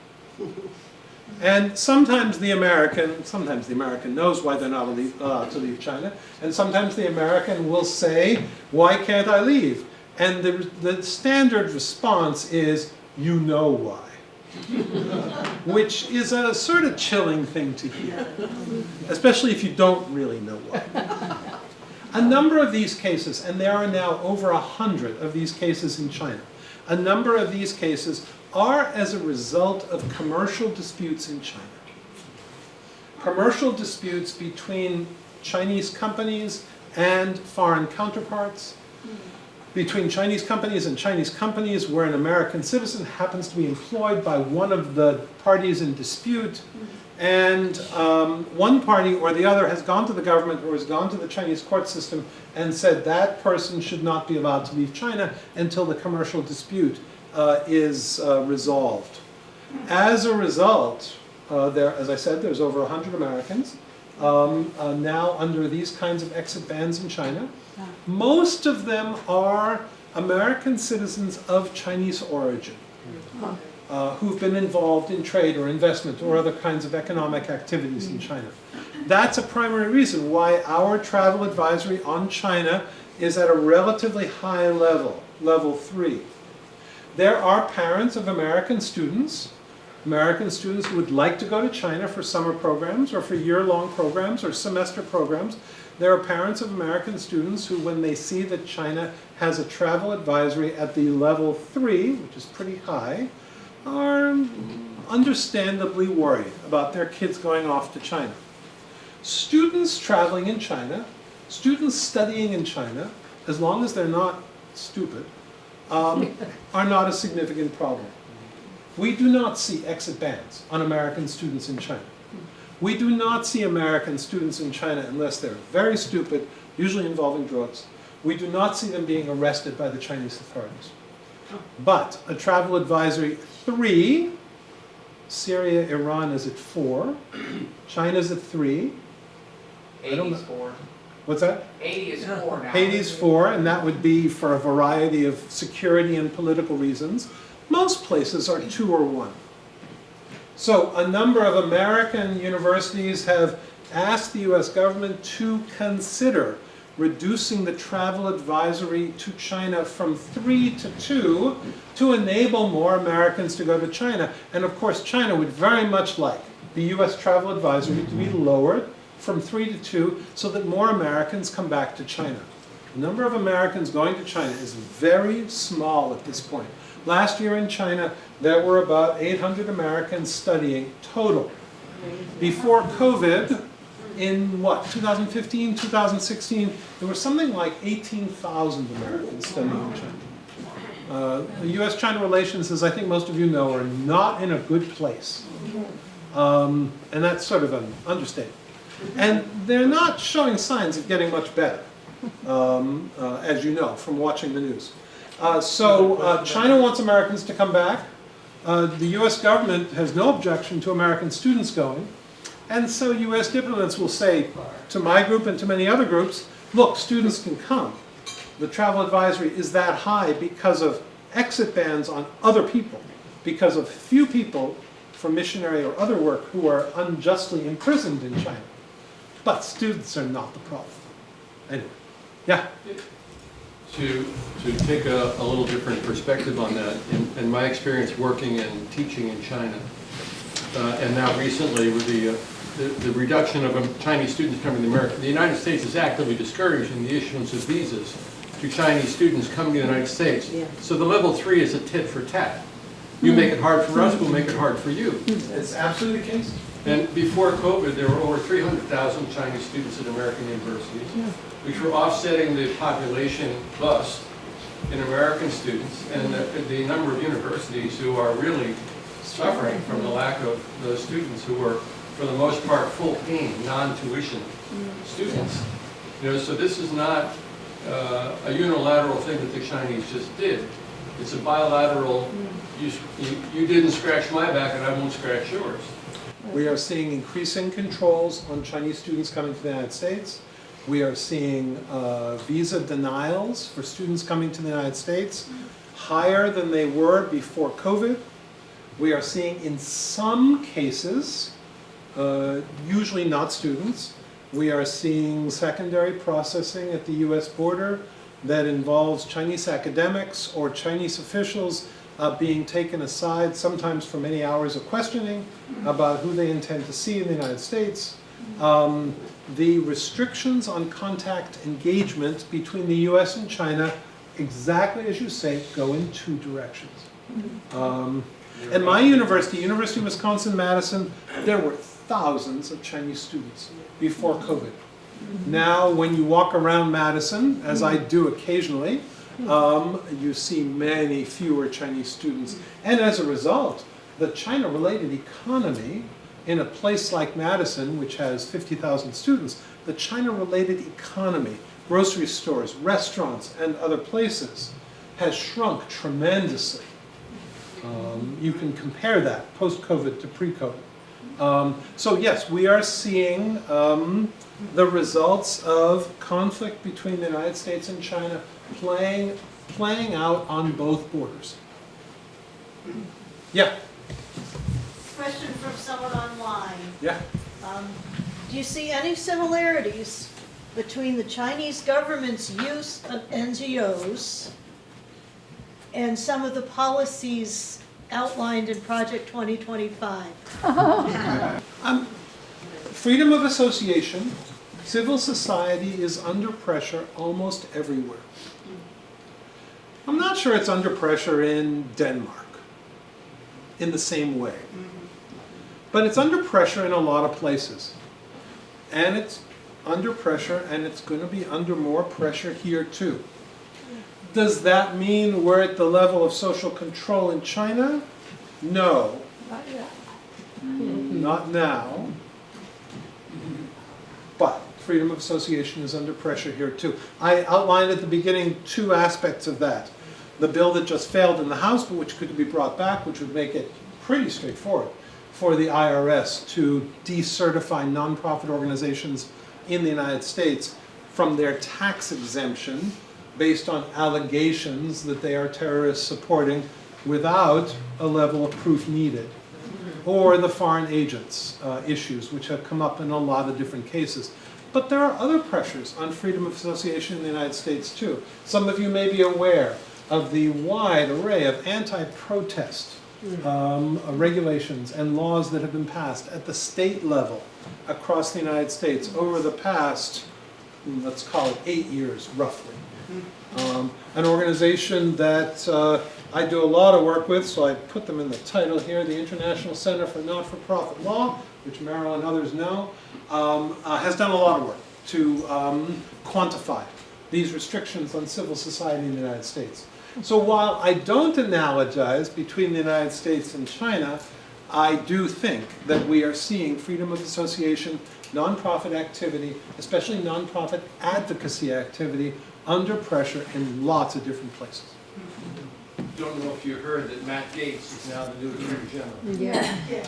And sometimes the American knows why they're not allowed to leave China, and sometimes the American will say, why can't I leave? And the standard response is, you know why. Which is a sort of chilling thing to hear, especially if you don't really know why. A number of these cases, and there are now over 100 of these cases in China, a number of these cases are as a result of commercial disputes in China. Commercial disputes between Chinese companies and foreign counterparts, between Chinese companies and Chinese companies where an American citizen happens to be employed by one of the parties in dispute, and one party or the other has gone to the government or has gone to the Chinese court system and said that person should not be allowed to leave China until the commercial dispute is resolved. As a result, as I said, there's over 100 Americans now under these kinds of exit bans in China. Most of them are American citizens of Chinese origin who've been involved in trade or investment or other kinds of economic activities in China. That's a primary reason why our travel advisory on China is at a relatively high level, level 3. There are parents of American students who would like to go to China for summer programs or for year-long programs or semester programs. There are parents of American students who, when they see that China has a travel advisory at the level 3, which is pretty high, are understandably worried about their kids going off to China. Students traveling in China, students studying in China, as long as they're not stupid, are not a significant problem. We do not see exit bans on American students in China. We do not see American students in China unless they're very stupid, usually involving drugs. We do not see them being arrested by the Chinese authorities. But a travel advisory 3, Syria, Iran is at 4, China's at 3. 80 is 4. What's that? 80 is 4 now. Haiti's 4, and that would be for a variety of security and political reasons. Most places are 2 or 1. So a number of American universities have asked the US government to consider reducing the travel advisory to China from 3 to 2 to enable more Americans to go to China. And of course, China would very much like the US travel advisory to be lowered from 3 to 2 so that more Americans come back to China. The number of Americans going to China is very small at this point. Last year in China, there were about 800 Americans studying total. Before COVID, in 2015, 2016, there was something like 18,000 Americans studying in China. The US-China relations, as I think most of you know, are not in a good place. And that's sort of an understatement. And they're not showing signs of getting much better, as you know from watching the news. So China wants Americans to come back. The US government has no objection to American students going. And so US diplomats will say to my group and to many other groups, look, students can come. The travel advisory is that high because of exit bans on other people, because of few people for missionary or other work who are unjustly imprisoned in China. But students are not the problem. Anyway, yeah? To take a little different perspective on that, in my experience working and teaching in China, and now recently with the reduction of Chinese students coming to America, the United States is actively discouraging the issuance of visas to Chinese students coming to the United States. So the level 3 is a tit for tat. You make it hard for us, we'll make it hard for you. It's absolutely the case. And before COVID, there were over 300,000 Chinese students at American universities, which were offsetting the population bust in American students, and the number of universities who are really suffering from the lack of those students who are, for the most part, full-paying, non-tuition students. You know, so this is not a unilateral thing that the Chinese just did. It's a bilateral, you didn't scratch my back and I won't scratch yours. We are seeing increasing controls on Chinese students coming to the United States. We are seeing visa denials for students coming to the United States higher than they were before COVID. We are seeing in some cases, usually not students, we are seeing secondary processing at the US border that involves Chinese academics or Chinese officials being taken aside, sometimes for many hours of questioning about who they intend to see in the United States. The restrictions on contact engagement between the US and China, exactly as you say, go in two directions. At my university, University of Wisconsin-Madison, there were thousands of Chinese students before COVID. Now, when you walk around Madison, as I do occasionally, you see many fewer Chinese students. And as a result, the China-related economy in a place like Madison, which has 50,000 students, the China-related economy, grocery stores, restaurants, and other places, has shrunk tremendously. You can compare that post-COVID to pre-COVID. So yes, we are seeing the results of conflict between the United States and China playing out on both borders. Yeah. Question from someone online. Yeah. Do you see any similarities between the Chinese government's use of NGOs and some of the policies outlined in Project 2025? Freedom of association, civil society is under pressure almost everywhere. I'm not sure it's under pressure in Denmark in the same way. But it's under pressure in a lot of places. And it's under pressure, and it's going to be under more pressure here too. Does that mean we're at the level of social control in China? No. Not now. But freedom of association is under pressure here too. I outlined at the beginning two aspects of that. The bill that just failed in the House, but which could be brought back, which would make it pretty straightforward for the IRS to decertify nonprofit organizations in the United States from their tax exemption based on allegations that they are terrorists supporting without a level of proof needed. Or the foreign agents issues, which have come up in a lot of different cases. But there are other pressures on freedom of association in the United States too. Some of you may be aware of the wide array of anti-protest regulations and laws that have been passed at the state level across the United States over the past, let's call it 8 years roughly. An organization that I do a lot of work with, so I put them in the title here, the International Center for Not-for-Profit Law, which Meryl and others know, has done a lot of work to quantify these restrictions on civil society in the United States. So while I don't analogize between the United States and China, I do think that we are seeing freedom of association, nonprofit activity, especially nonprofit advocacy activity, under pressure in lots of different places. Don't know if you heard that Matt Gaetz is now the new Attorney General. Yeah.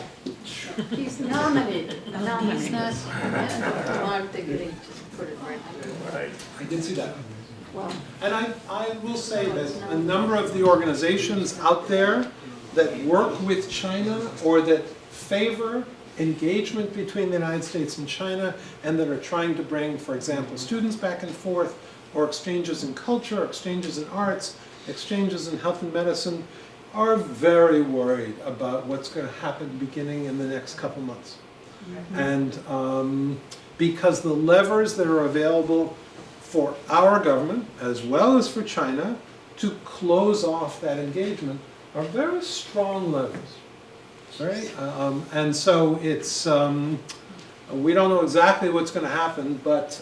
He's nominated. He's not, well, I'm thinking just put it right there. I did see that. Well, And I will say that a number of the organizations out there that work with China or that favor engagement between the United States and China and that are trying to bring, for example, students back and forth or exchanges in culture, exchanges in arts, exchanges in health and medicine, are very worried about what's going to happen beginning in the next couple months. And because the levers that are available for our government, as well as for China, to close off that engagement are very strong levers. Right? And so it's, we don't know exactly what's going to happen, but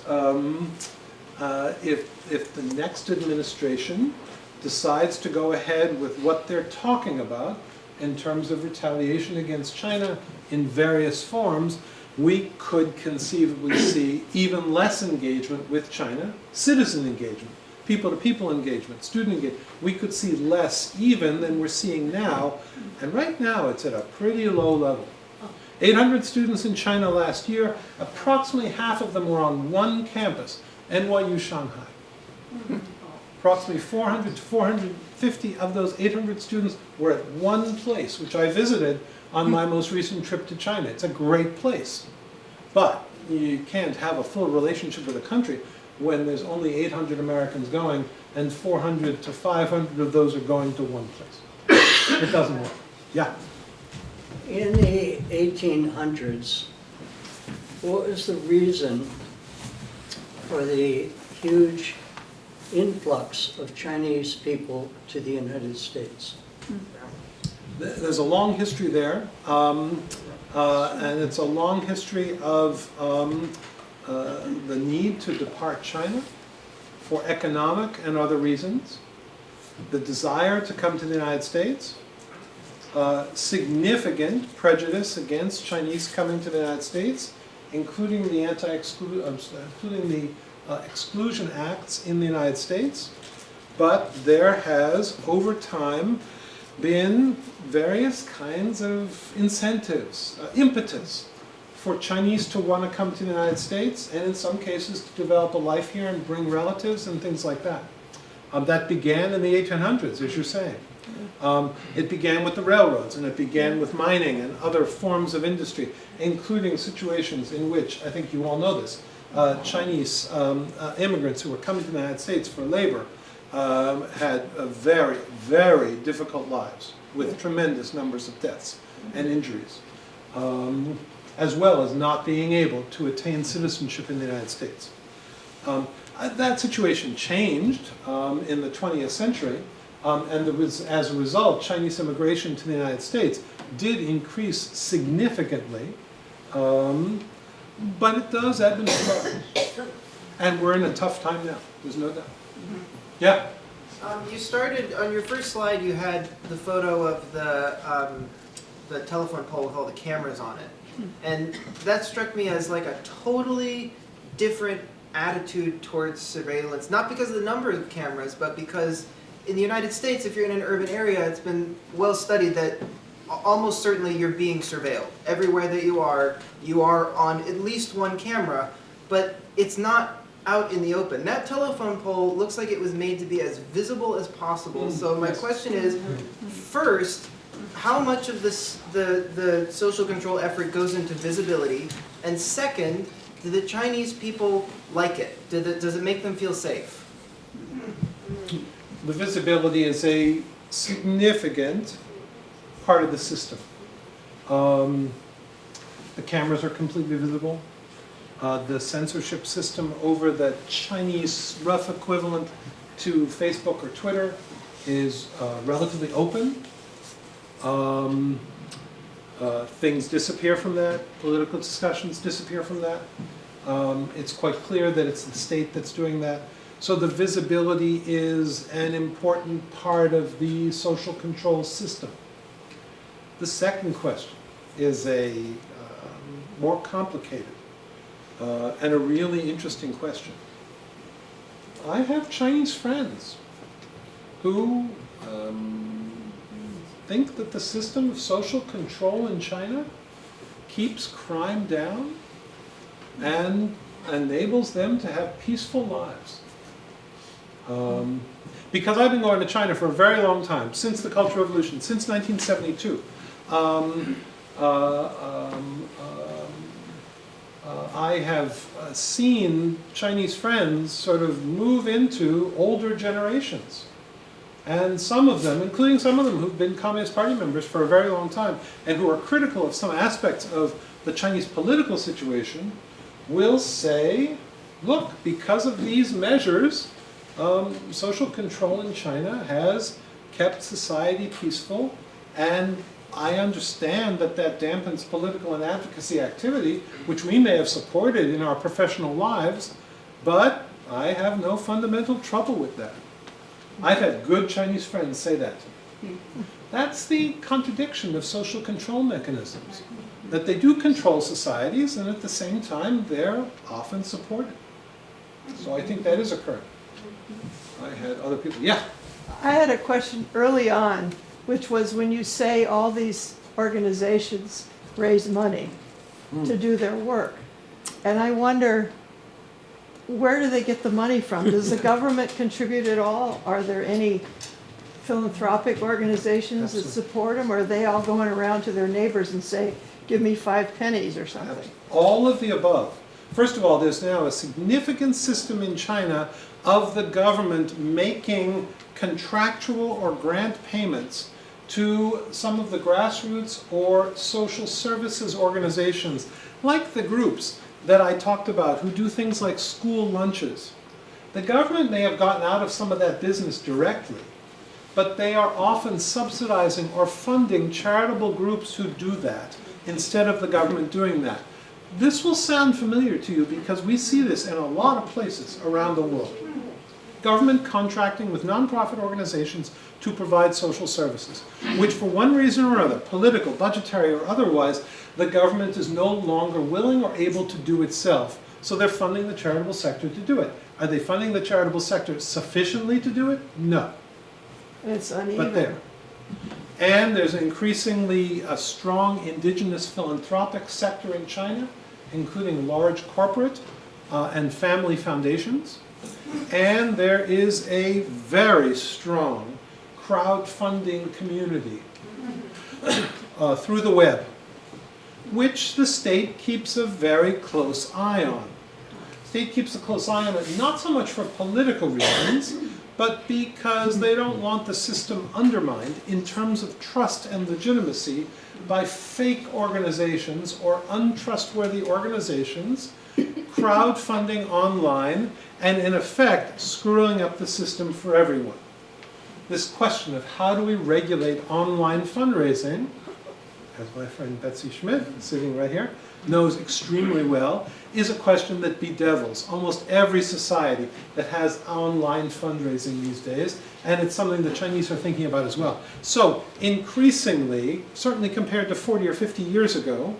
if the next administration decides to go ahead with what they're talking about in terms of retaliation against China in various forms, we could conceivably see even less engagement with China, citizen engagement, people-to-people engagement, student engagement. We could see less even than we're seeing now, and right now it's at a pretty low level. 800 students in China last year, approximately half of them were on one campus, NYU Shanghai. Approximately 400 to 450 of those 800 students were at one place, which I visited on my most recent trip to China. It's a great place. But you can't have a full relationship with a country when there's only 800 Americans going and 400 to 500 of those are going to one place. It doesn't work. Yeah. In the 1800s, what was the reason for the huge influx of Chinese people to the United States? There's a long history there, and it's a long history of the need to depart China for economic and other reasons, the desire to come to the United States, significant prejudice against Chinese coming to the United States, including the exclusion acts in the United States. But there has, over time, been various kinds of incentives, impetus for Chinese to want to come to the United States, and in some cases to develop a life here and bring relatives and things like that. That began in the 1800s, as you're saying. It began with the railroads, and it began with mining and other forms of industry, including situations in which, I think you all know this, Chinese immigrants who were coming to the United States for labor had very, very difficult lives with tremendous numbers of deaths and injuries, as well as not being able to attain citizenship in the United States. That situation changed in the 20th century, and as a result, Chinese immigration to the United States did increase significantly, but it does ebb and flow. And we're in a tough time now, there's no doubt. Yeah? You started, on your first slide, you had the photo of the telephone pole with all the cameras on it. And that struck me as like a totally different attitude towards surveillance, not because of the number of cameras, but because in the United States, if you're in an urban area, it's been well studied that almost certainly you're being surveilled. Everywhere that you are on at least one camera, but it's not out in the open. That telephone pole looks like it was made to be as visible as possible. So my question is, first, how much of this, the social control effort goes into visibility? And second, do the Chinese people like it? Does it make them feel safe? The visibility is a significant part of the system. The cameras are completely visible. The censorship system over the Chinese rough equivalent to Facebook or Twitter is relatively open. Things disappear from that. Political discussions disappear from that. It's quite clear that it's the state that's doing that. So the visibility is an important part of the social control system. The second question is a more complicated and a really interesting question. I have Chinese friends who think that the system of social control in China keeps crime down and enables them to have peaceful lives. Because I've been going to China for a very long time, since the Cultural Revolution, since 1972. I have seen Chinese friends sort of move into older generations. And some of them, including some of them who've been Communist Party members for a very long time and who are critical of some aspects of the Chinese political situation, will say, look, because of these measures, social control in China has kept society peaceful, and I understand that that dampens political and advocacy activity, which we may have supported in our professional lives, but I have no fundamental trouble with that. I've had good Chinese friends say that to me. That's the contradiction of social control mechanisms, that they do control societies, and at the same time, they're often supported. So I think that is occurring. I had other people, yeah? I had a question early on, which was when you say all these organizations raise money to do their work. And I wonder, where do they get the money from? Does the government contribute at all? Are there any philanthropic organizations that support them, or are they all going around to their neighbors and say, give me 5 pennies or something? All of the above. First of all, there's now a significant system in China of the government making contractual or grant payments to some of the grassroots or social services organizations, like the groups that I talked about, who do things like school lunches. The government may have gotten out of some of that business directly, but they are often subsidizing or funding charitable groups who do that instead of the government doing that. This will sound familiar to you because we see this in a lot of places around the world. Government contracting with nonprofit organizations to provide social services, which for one reason or other, political, budgetary, or otherwise, the government is no longer willing or able to do itself. So they're funding the charitable sector to do it. Are they funding the charitable sector sufficiently to do it? No. It's uneven. But there. And there's increasingly a strong indigenous philanthropic sector in China, including large corporate and family foundations. And there is a very strong crowdfunding community through the web, which the state keeps a very close eye on. The state keeps a close eye on it, not so much for political reasons, but because they don't want the system undermined in terms of trust and legitimacy by fake organizations or untrustworthy organizations crowdfunding online and in effect screwing up the system for everyone. This question of how do we regulate online fundraising, as my friend Betsy Schmidt, sitting right here, knows extremely well, is a question that bedevils almost every society that has online fundraising these days, and it's something the Chinese are thinking about as well. So increasingly, certainly compared to 40 or 50 years ago,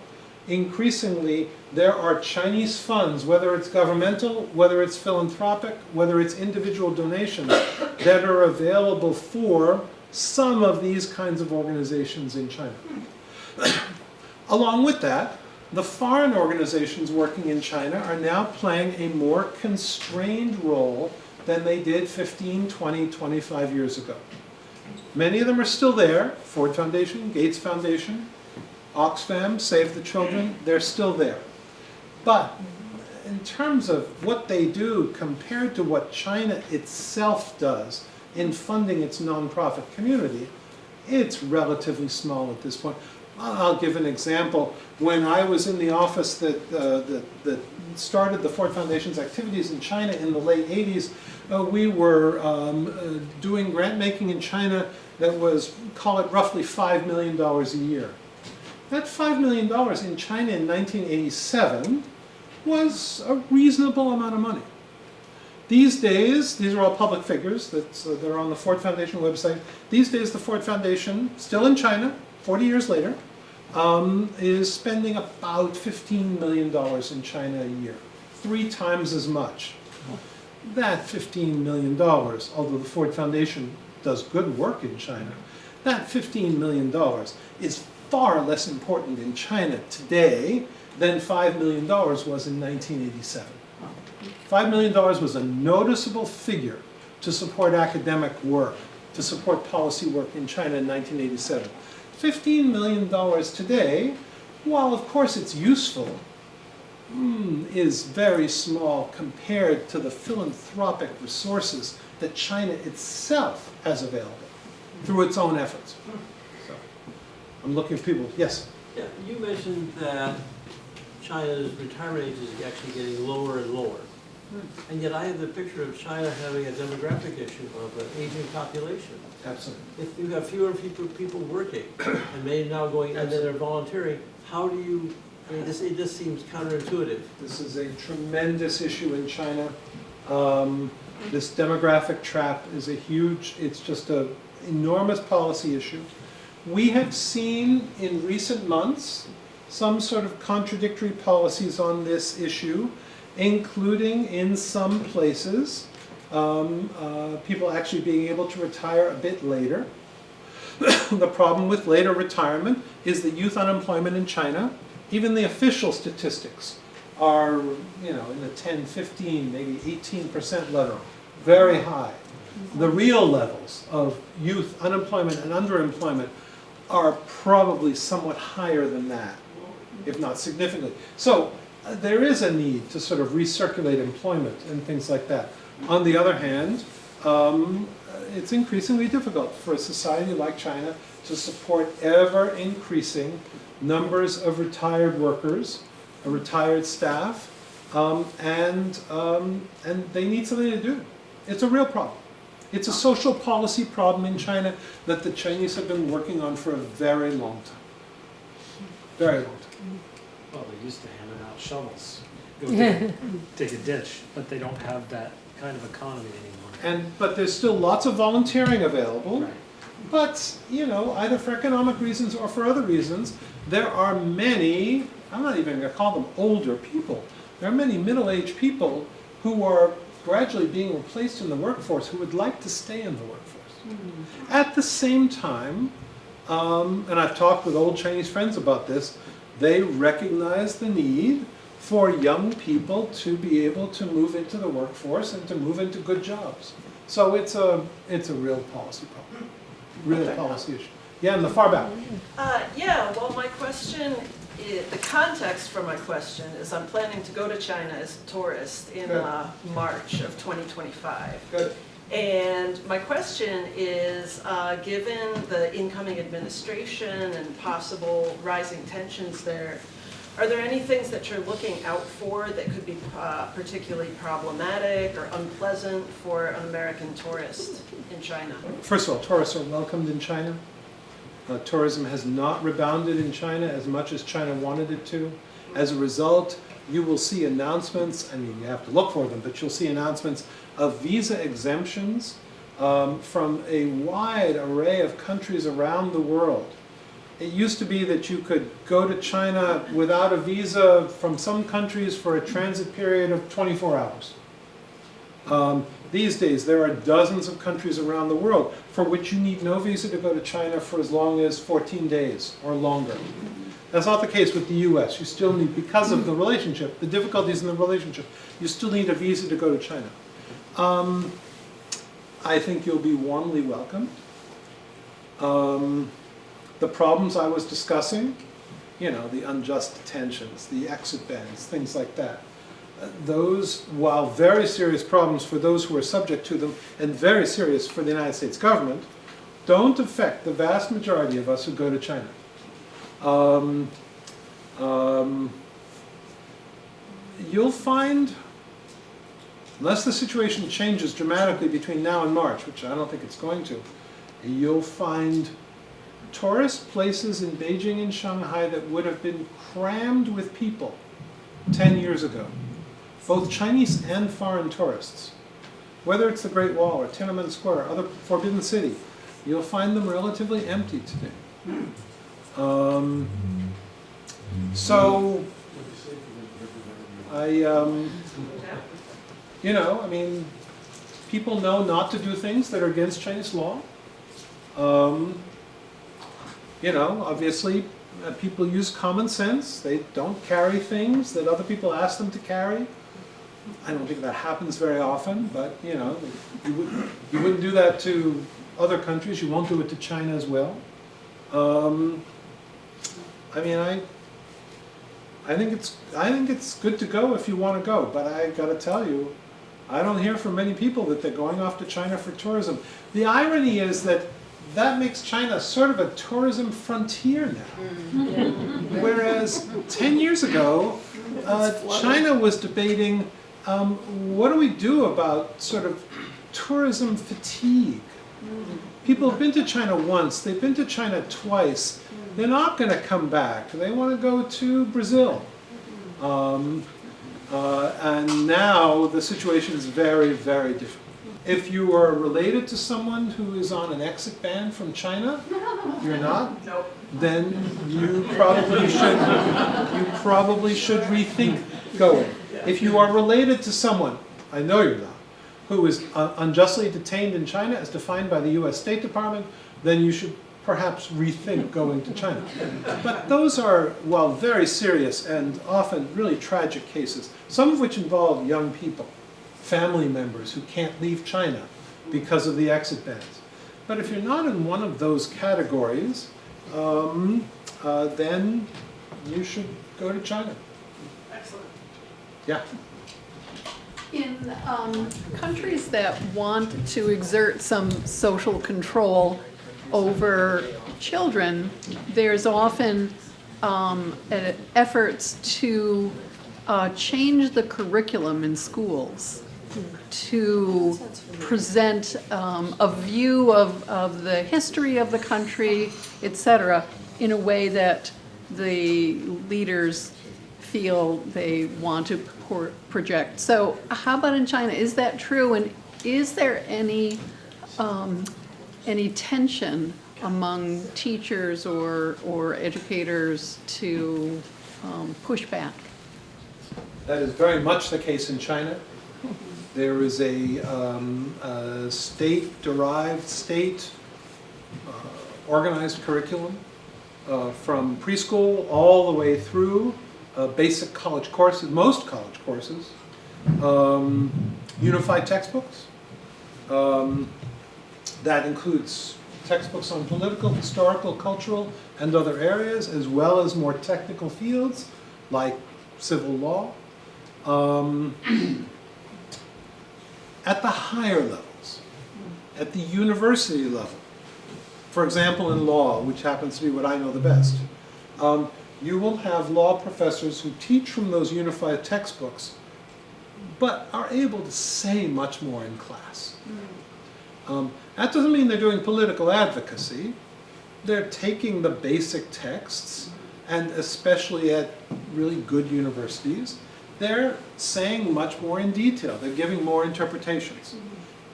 increasingly there are Chinese funds, whether it's governmental, whether it's philanthropic, whether it's individual donations, that are available for some of these kinds of organizations in China. Along with that, the foreign organizations working in China are now playing a more constrained role than they did 15, 20, 25 years ago. Many of them are still there. Ford Foundation, Gates Foundation, Oxfam, Save the Children, they're still there. But in terms of what they do compared to what China itself does in funding its nonprofit community, it's relatively small at this point. I'll give an example. When I was in the office that started the Ford Foundation's activities in China in the late 80s, we were doing grant making in China that was, call it roughly $5 million a year. That $5 million in China in 1987 was a reasonable amount of money. These days, these are all public figures that are on the Ford Foundation website. These days, the Ford Foundation, still in China, 40 years later, is spending about $15 million in China a year, 3 times as much. That $15 million, although the Ford Foundation does good work in China, that $15 million is far less important in China today than $5 million was in 1987. $5 million was a noticeable figure to support academic work, to support policy work in China in 1987. $15 million today, while of course it's useful, is very small compared to the philanthropic resources that China itself has available through its own efforts. So, I'm looking for people. Yes? Yeah, you mentioned that China's retirement age is actually getting lower and lower. And yet I have the picture of China having a demographic issue of an aging population. Absolutely. If you have fewer people working, and maybe now going, and then they're volunteering, how do you, I mean, it just seems counterintuitive. This is a tremendous issue in China. This demographic trap is a huge, it's just an enormous policy issue. We have seen in recent months some sort of contradictory policies on this issue, including in some places people actually being able to retire a bit later. The problem with later retirement is that youth unemployment in China, even the official statistics, are, you know, in the 10, 15, maybe 18% level, very high. The real levels of youth unemployment and underemployment are probably somewhat higher than that, if not significantly. So there is a need to sort of recirculate employment and things like that. On the other hand, it's increasingly difficult for a society like China to support ever increasing numbers of retired workers, a retired staff, and they need something to do. It's a real problem. It's a social policy problem in China that the Chinese have been working on for a very long time. Very long time. Well, they used to hand out shovels, go dig a ditch, but they don't have that kind of economy anymore. But there's still lots of volunteering available. Right. But, you know, either for economic reasons or for other reasons, there are many, I'm not even going to call them older people, there are many middle-aged people who are gradually being replaced in the workforce who would like to stay in the workforce. Mm-hmm. At the same time, and I've talked with old Chinese friends about this, they recognize the need for young people to be able to move into the workforce and to move into good jobs. So it's a real policy problem, real policy issue. Yeah, in the far back. Yeah, well, my question, the context for my question is I'm planning to go to China as a tourist in March of 2025. Good. And my question is, given the incoming administration and possible rising tensions there, are there any things that you're looking out for that could be particularly problematic or unpleasant for an American tourist in China? First of all, tourists are welcomed in China. Tourism has not rebounded in China as much as China wanted it to. As a result, you will see announcements, I mean, you have to look for them, but you'll see announcements of visa exemptions from a wide array of countries around the world. It used to be that you could go to China without a visa from some countries for a transit period of 24 hours. These days, there are dozens of countries around the world for which you need no visa to go to China for as long as 14 days or longer. That's not the case with the US. You still need, because of the relationship, the difficulties in the relationship, you still need a visa to go to China. I think you'll be warmly welcomed. The problems I was discussing, you know, the unjust detentions, the exit bans, things like that, those, while very serious problems for those who are subject to them and very serious for the United States government, don't affect the vast majority of us who go to China. You'll find, unless the situation changes dramatically between now and March, which I don't think it's going to, you'll find tourist places in Beijing and Shanghai that would have been crammed with people 10 years ago, both Chinese and foreign tourists. Whether it's the Great Wall or Tiananmen Square or other Forbidden City, you'll find them relatively empty today. So, you know, I mean, people know not to do things that are against Chinese law. You know, obviously, people use common sense. They don't carry things that other people ask them to carry. I don't think that happens very often, but, you know, you wouldn't do that to other countries. You won't do it to China as well. I mean, I think it's good to go if you want to go, but I got to tell you, I don't hear from many people that they're going off to China for tourism. The irony is that makes China sort of a tourism frontier now. Whereas 10 years ago, China was debating, what do we do about sort of tourism fatigue? People have been to China once, they've been to China twice, they're not going to come back. They want to go to Brazil. And now the situation is very, very different. If you are related to someone who is on an exit ban from China, you're not? Nope. Then you probably should rethink going. If you are related to someone, I know you're not, who is unjustly detained in China as defined by the US State Department, then you should perhaps rethink going to China. But those are, well, very serious and often really tragic cases, some of which involve young people, family members who can't leave China because of the exit bans. But if you're not in one of those categories, then you should go to China. Excellent. Yeah. In countries that want to exert some social control over children, there's often efforts to change the curriculum in schools to present a view of the history of the country, etc., in a way that the leaders feel they want to project. So how about in China? Is that true? And is there any tension among teachers or educators to push back? That is very much the case in China. There is a state-derived, organized curriculum from preschool all the way through basic college courses, most college courses, unified textbooks. That includes textbooks on political, historical, cultural, and other areas, as well as more technical fields like civil law. At the higher levels, at the university level, for example in law, which happens to be what I know the best, you will have law professors who teach from those unified textbooks, but are able to say much more in class. That doesn't mean they're doing political advocacy. They're taking the basic texts, and especially at really good universities, they're saying much more in detail. They're giving more interpretations.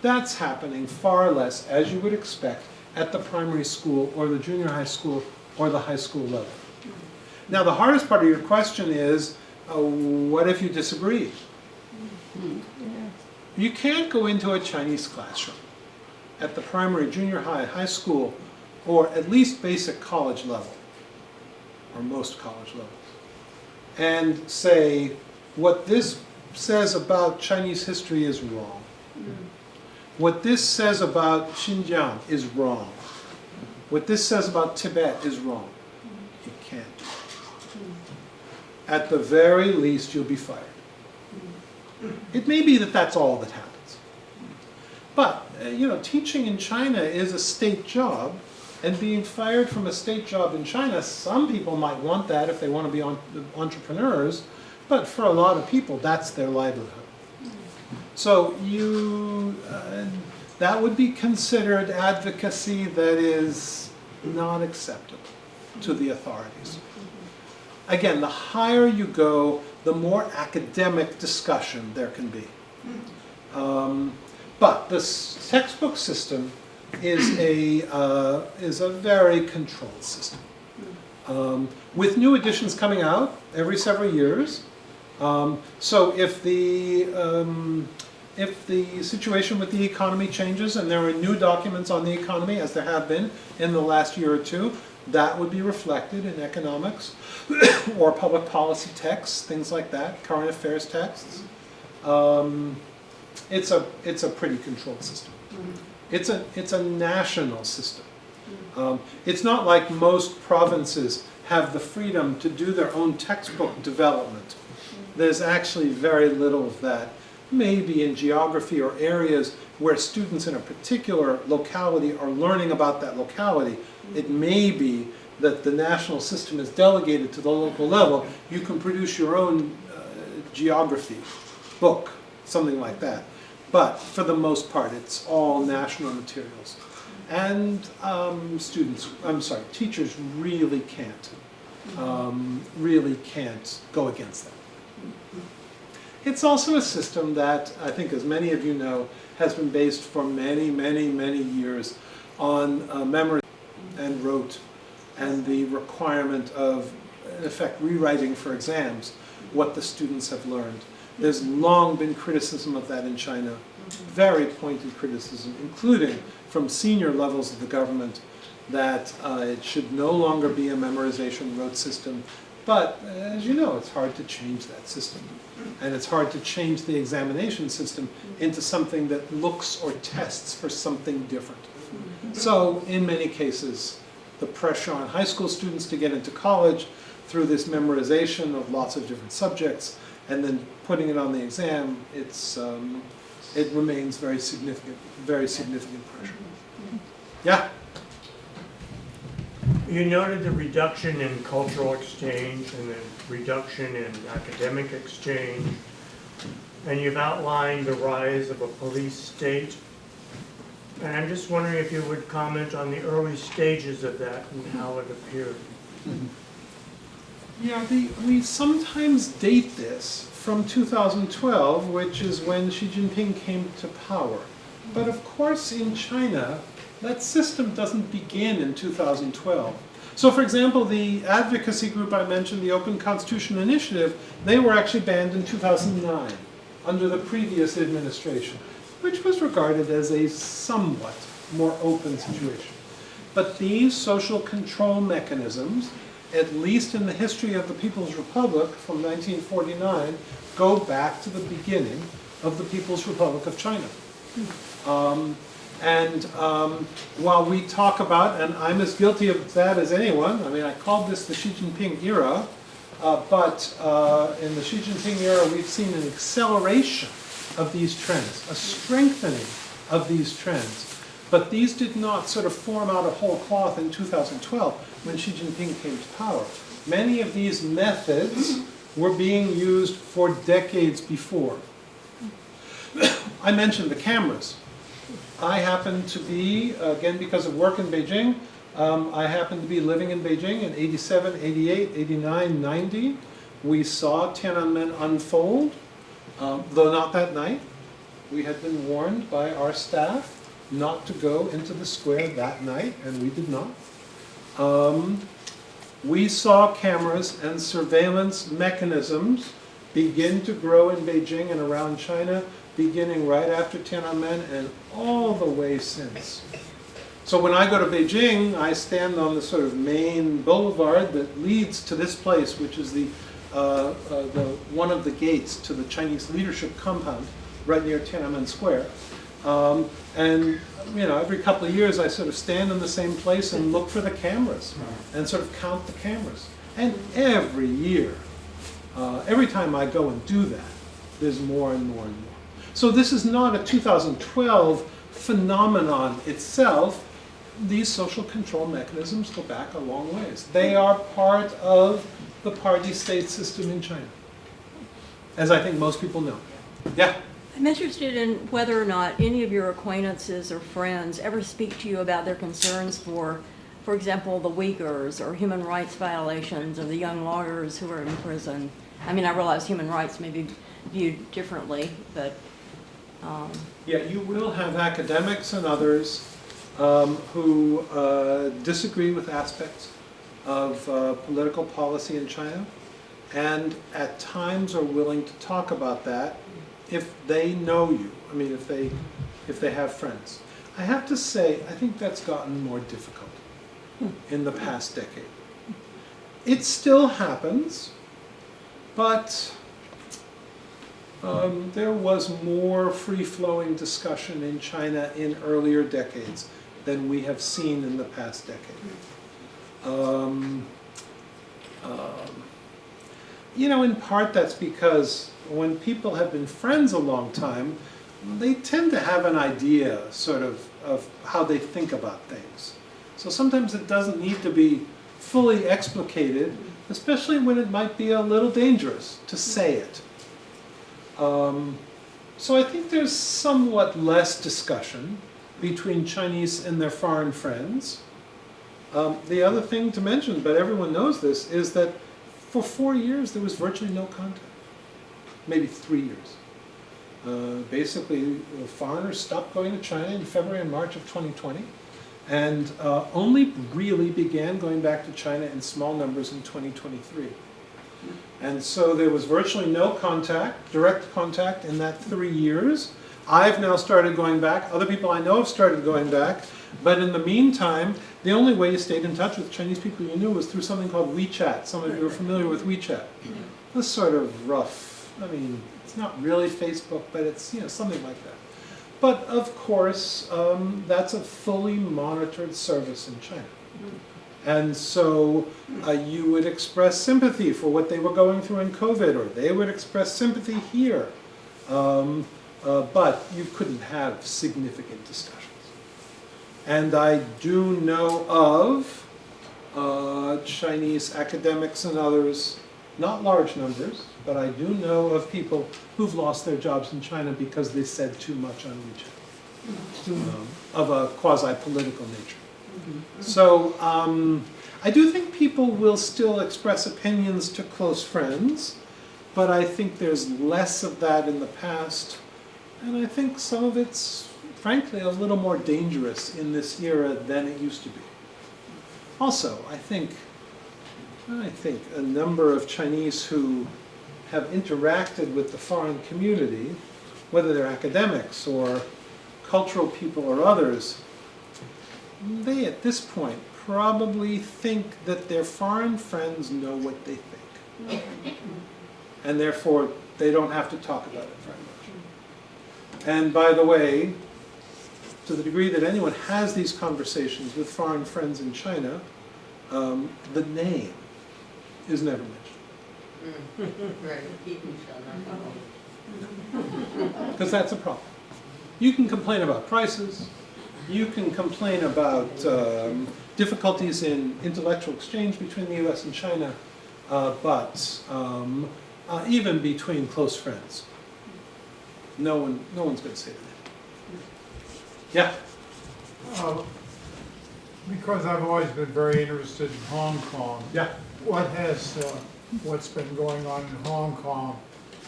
That's happening far less, as you would expect, at the primary school or the junior high school or the high school level. Now, the hardest part of your question is, what if you disagree? You can't go into a Chinese classroom at the primary, junior high, high school, or at least basic college level, or most college levels, and say, what this says about Chinese history is wrong. What this says about Xinjiang is wrong. What this says about Tibet is wrong. You can't. At the very least, you'll be fired. It may be that that's all that happens. But, teaching in China is a state job, and being fired from a state job in China, some people might want that if they want to be entrepreneurs, but for a lot of people, that's their livelihood. So that would be considered advocacy that is not acceptable to the authorities. Again, the higher you go, the more academic discussion there can be. But this textbook system is a very controlled system. With new editions coming out every several years. So if the situation with the economy changes and there are new documents on the economy, as there have been in the last year or two, that would be reflected in economics or public policy texts, things like that, current affairs texts. It's a pretty controlled system. It's a national system. It's not like most provinces have the freedom to do their own textbook development. There's actually very little of that. Maybe in geography or areas where students in a particular locality are learning about that locality, it may be that the national system is delegated to the local level. You can produce your own geography book, something like that. But for the most part, it's all national materials. And teachers really can't go against that. It's also a system that, I think as many of you know, has been based for many, many, many years on memory and rote and the requirement of, in effect, rewriting for exams what the students have learned. There's long been criticism of that in China, very pointed criticism, including from senior levels of the government that it should no longer be a memorization rote system. But as you know, it's hard to change that system. And it's hard to change the examination system into something that looks or tests for something different. So in many cases, the pressure on high school students to get into college through this memorization of lots of different subjects and then putting it on the exam, it remains very significant pressure. Yeah? You noted the reduction in cultural exchange and the reduction in academic exchange, and you've outlined the rise of a police state. And I'm just wondering if you would comment on the early stages of that and how it appeared. Yeah, we sometimes date this from 2012, which is when Xi Jinping came to power. But of course in China, that system doesn't begin in 2012. So for example, the advocacy group I mentioned, the Open Constitution Initiative, they were actually banned in 2009 under the previous administration, which was regarded as a somewhat more open situation. But these social control mechanisms, at least in the history of the People's Republic from 1949, go back to the beginning of the People's Republic of China. While we talk about, and I'm as guilty of that as anyone, I mean, I called this the Xi Jinping era, but in the Xi Jinping era, we've seen an acceleration of these trends, a strengthening of these trends. But these did not sort of form out of whole cloth in 2012 when Xi Jinping came to power. Many of these methods were being used for decades before. I mentioned the cameras. I happen to be, again because of work in Beijing, I happen to be living in Beijing in 87, 88, 89, 90. We saw Tiananmen unfold, though not that night. We had been warned by our staff not to go into the square that night, and we did not. We saw cameras and surveillance mechanisms begin to grow in Beijing and around China, beginning right after Tiananmen and all the way since. So when I go to Beijing, I stand on the sort of main boulevard that leads to this place, which is the one of the gates to the Chinese leadership compound right near Tiananmen Square. And you know, every couple of years I sort of stand in the same place and look for the cameras and sort of count the cameras. And every year, every time I go and do that, there's more and more and more. So this is not a 2012 phenomenon itself. These social control mechanisms go back a long ways. They are part of the party-state system in China, as I think most people know. Yeah? I'm interested in whether or not any of your acquaintances or friends ever speak to you about their concerns for example, the Uyghurs or human rights violations of the young lawyers who are in prison. I mean, I realize human rights may be viewed differently, but... Yeah, you will have academics and others who disagree with aspects of political policy in China, and at times are willing to talk about that if they know you. I mean, if they have friends. I have to say, I think that's gotten more difficult in the past decade. It still happens, but there was more free-flowing discussion in China in earlier decades than we have seen in the past decade. You know, in part that's because when people have been friends a long time, they tend to have an idea, sort of how they think about things. So sometimes it doesn't need to be fully explicated, especially when it might be a little dangerous to say it. So I think there's somewhat less discussion between Chinese and their foreign friends. The other thing to mention, but everyone knows this, is that for 4 years there was virtually no contact. Maybe 3 years. Basically, foreigners stopped going to China in February and March of 2020, and only really began going back to China in small numbers in 2023. And so there was virtually no contact, direct contact in that 3 years. I've now started going back. Other people I know have started going back. But in the meantime, the only way you stayed in touch with Chinese people you knew was through something called WeChat. Some of you are familiar with WeChat. It's sort of rough. I mean, it's not really Facebook, but it's, you know, something like that. But of course, that's a fully monitored service in China. And so you would express sympathy for what they were going through in COVID, or they would express sympathy here. But you couldn't have significant discussions. And I do know of Chinese academics and others, not large numbers, but I do know of people who've lost their jobs in China because they said too much on WeChat, of a quasi-political nature. So I do think people will still express opinions to close friends, but I think there's less of that in the past, and I think some of it's, frankly, a little more dangerous in this era than it used to be. Also, I think a number of Chinese who have interacted with the foreign community, whether they're academics or cultural people or others, they at this point probably think that their foreign friends know what they think. And therefore, they don't have to talk about it very much. And by the way, to the degree that anyone has these conversations with foreign friends in China, the name is never mentioned. Because that's a problem. You can complain about prices, you can complain about difficulties in intellectual exchange between the US and China, but even between close friends, no one's going to say that. Yeah? Because I've always been very interested in Hong Kong. Yeah. What's been going on in Hong Kong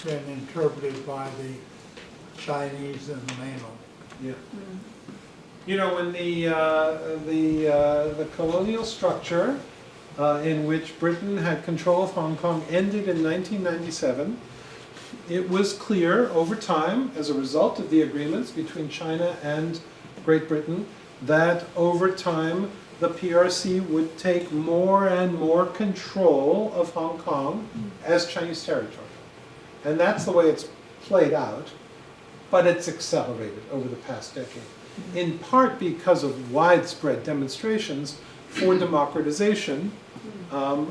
been interpreted by the Chinese and the mainland? Yeah. You know, when the colonial structure in which Britain had control of Hong Kong ended in 1997, it was clear over time, as a result of the agreements between China and Great Britain, that over time the PRC would take more and more control of Hong Kong as Chinese territory. And that's the way it's played out, but it's accelerated over the past decade, in part because of widespread demonstrations for democratization and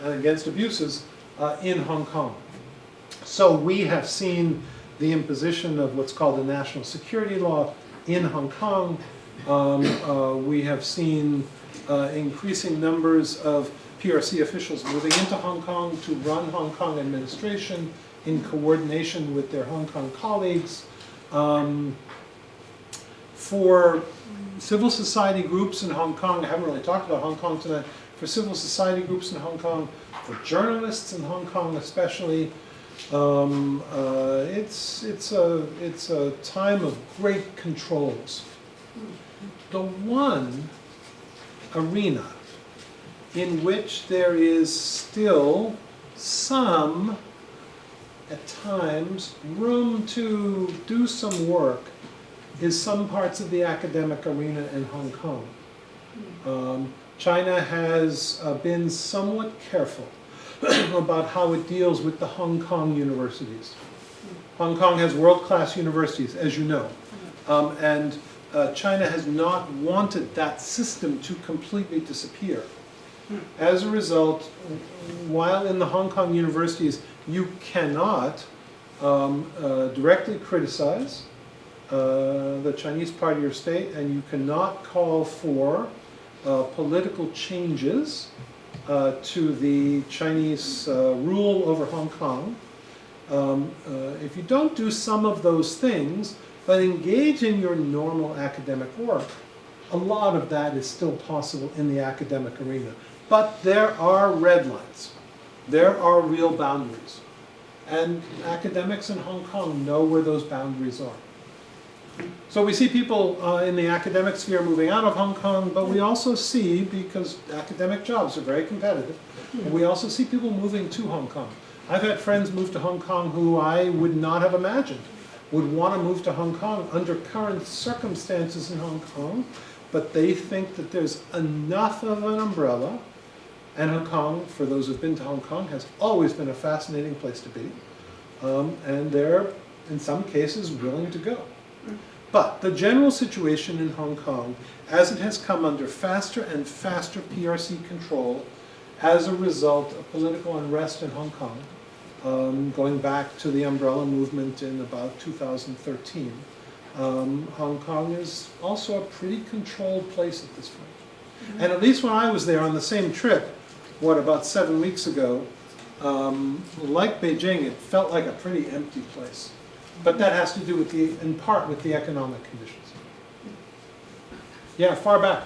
against abuses in Hong Kong. So we have seen the imposition of what's called the national security law in Hong Kong. We have seen increasing numbers of PRC officials moving into Hong Kong to run Hong Kong administration in coordination with their Hong Kong colleagues. For civil society groups in Hong Kong, I haven't really talked about Hong Kong tonight, for civil society groups in Hong Kong, for journalists in Hong Kong especially, it's a time of great controls. The one arena in which there is still some, at times, room to do some work is some parts of the academic arena in Hong Kong. China has been somewhat careful about how it deals with the Hong Kong universities. Hong Kong has world-class universities, as you know, and China has not wanted that system to completely disappear. As a result, while in the Hong Kong universities you cannot directly criticize the Chinese part of your state, and you cannot call for political changes to the Chinese rule over Hong Kong. If you don't do some of those things, but engage in your normal academic work, a lot of that is still possible in the academic arena. But there are red lines. There are real boundaries. And academics in Hong Kong know where those boundaries are. So we see people in the academic sphere moving out of Hong Kong, but we also see, because academic jobs are very competitive, we also see people moving to Hong Kong. I've had friends move to Hong Kong who I would not have imagined would want to move to Hong Kong under current circumstances in Hong Kong, but they think that there's enough of an umbrella, and Hong Kong, for those who've been to Hong Kong, has always been a fascinating place to be, and they're, in some cases, willing to go. But the general situation in Hong Kong, as it has come under faster and faster PRC control as a result of political unrest in Hong Kong, going back to the umbrella movement in about 2013, Hong Kong is also a pretty controlled place at this point. And at least when I was there on the same trip, about 7 weeks ago, like Beijing, it felt like a pretty empty place. But that has to do with in part with the economic conditions. Yeah, far back.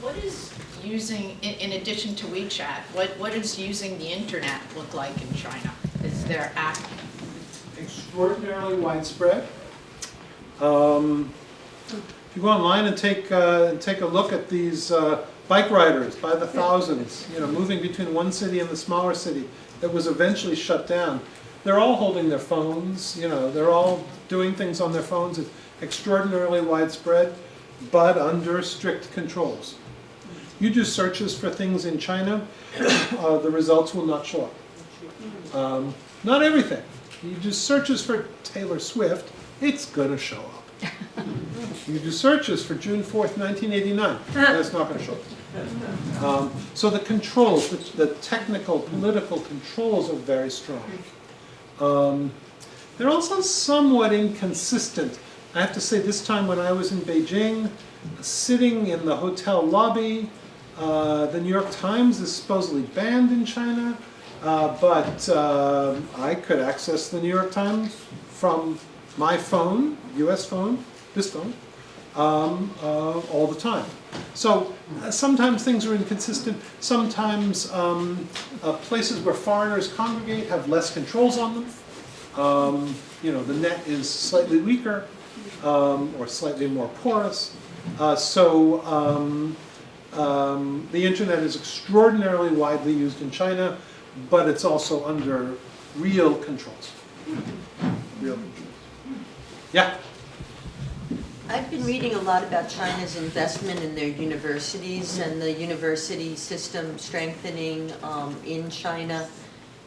What is using, in addition to WeChat, what does using the internet look like in China? Is there Extraordinarily widespread. If you go online and take a look at these bike riders by the thousands, moving between one city and the smaller city that was eventually shut down, they're all holding their phones. They're all doing things on their phones. It's extraordinarily widespread, but under strict controls. You do searches for things in China, the results will not show up. Not everything. You do searches for Taylor Swift, it's going to show up. You do searches for June 4th, 1989, that's not going to show up. So the controls, the technical, political controls are very strong. They're also somewhat inconsistent. I have to say, this time when I was in Beijing, sitting in the hotel lobby, the New York Times is supposedly banned in China, but I could access the New York Times from my phone, US phone, this phone, all the time. So sometimes things are inconsistent. Sometimes places where foreigners congregate have less controls on them. The net is slightly weaker or slightly more porous. So the internet is extraordinarily widely used in China, but it's also under real controls. Real controls. Yeah? I've been reading a lot about China's investment in their universities and the university system strengthening in China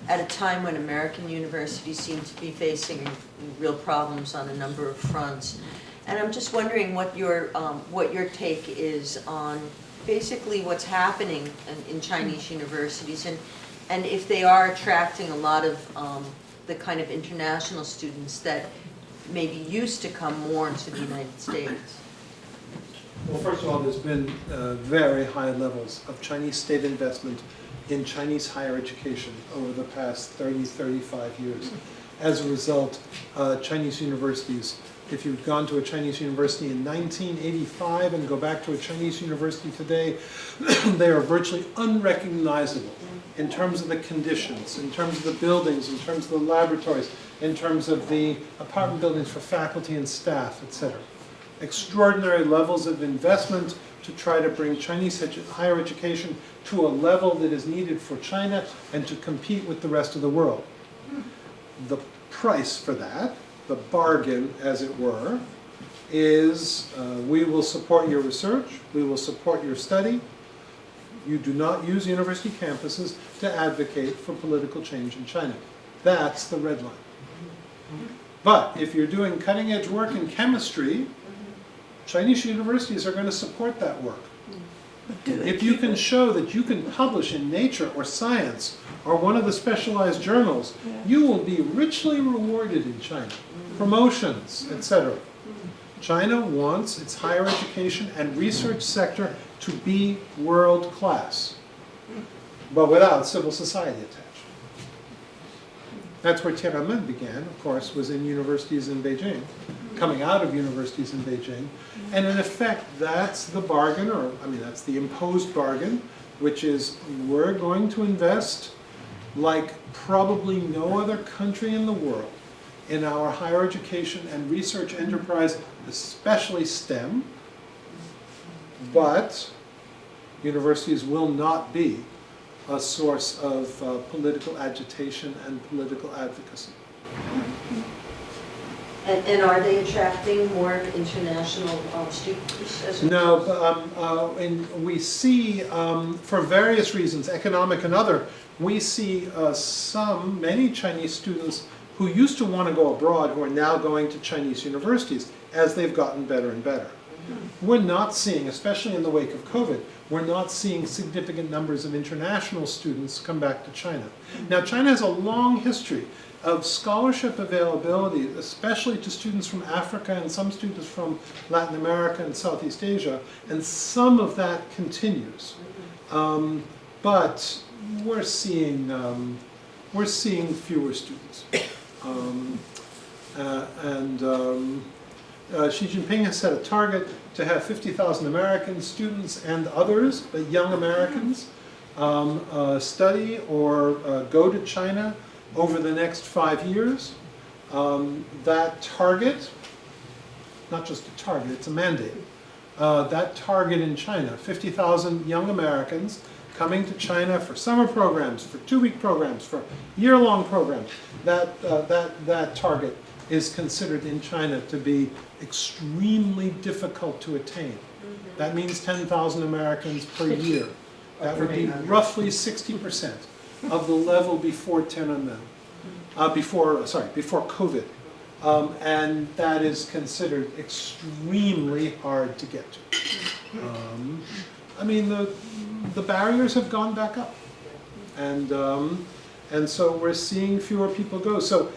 at a time when American universities seem to be facing real problems on a number of fronts. And I'm just wondering what your take is on basically what's happening in Chinese universities, and if they are attracting a lot of the kind of international students that maybe used to come more into the United States. Well, first of all, there's been very high levels of Chinese state investment in Chinese higher education over the past 30, 35 years. As a result, Chinese universities, if you've gone to a Chinese university in 1985 and go back to a Chinese university today, they are virtually unrecognizable in terms of the conditions, in terms of the buildings, in terms of the laboratories, in terms of the apartment buildings for faculty and staff, etc. Extraordinary levels of investment to try to bring Chinese higher education to a level that is needed for China and to compete with the rest of the world. The price for that, the bargain as it were, is we will support your research, we will support your study. You do not use university campuses to advocate for political change in China. That's the red line. But if you're doing cutting-edge work in chemistry, Chinese universities are going to support that work. If you can show that you can publish in Nature or Science or one of the specialized journals, you will be richly rewarded in China. Promotions, etc. China wants its higher education and research sector to be world-class, but without civil society attached. That's where Tiananmen began, of course, was in universities in Beijing, coming out of universities in Beijing. And in effect, that's the bargain, that's the imposed bargain, which is we're going to invest like probably no other country in the world in our higher education and research enterprise, especially STEM, but universities will not be a source of political agitation and political advocacy. And are they attracting more international students as a No, result? but, and we see, for various reasons, economic and other, we see many Chinese students who used to want to go abroad who are now going to Chinese universities as they've gotten better and better. We're not seeing, especially in the wake of COVID, we're not seeing significant numbers of international students come back to China. Now, China has a long history of scholarship availability, especially to students from Africa and some students from Latin America and Southeast Asia, and some of that continues. But we're seeing fewer students. Xi Jinping has set a target to have 50,000 American students and others, but young Americans, study or go to China over the next 5 years. That target, not just a target, it's a mandate. That target in China, 50,000 young Americans coming to China for summer programs, for 2-week programs, for year-long programs, that target is considered in China to be extremely difficult to attain. That means 10,000 Americans per year. That would be roughly 60% of the level before before COVID. And that is considered extremely hard to get to. I mean, the barriers have gone back up. And so we're seeing fewer people go. So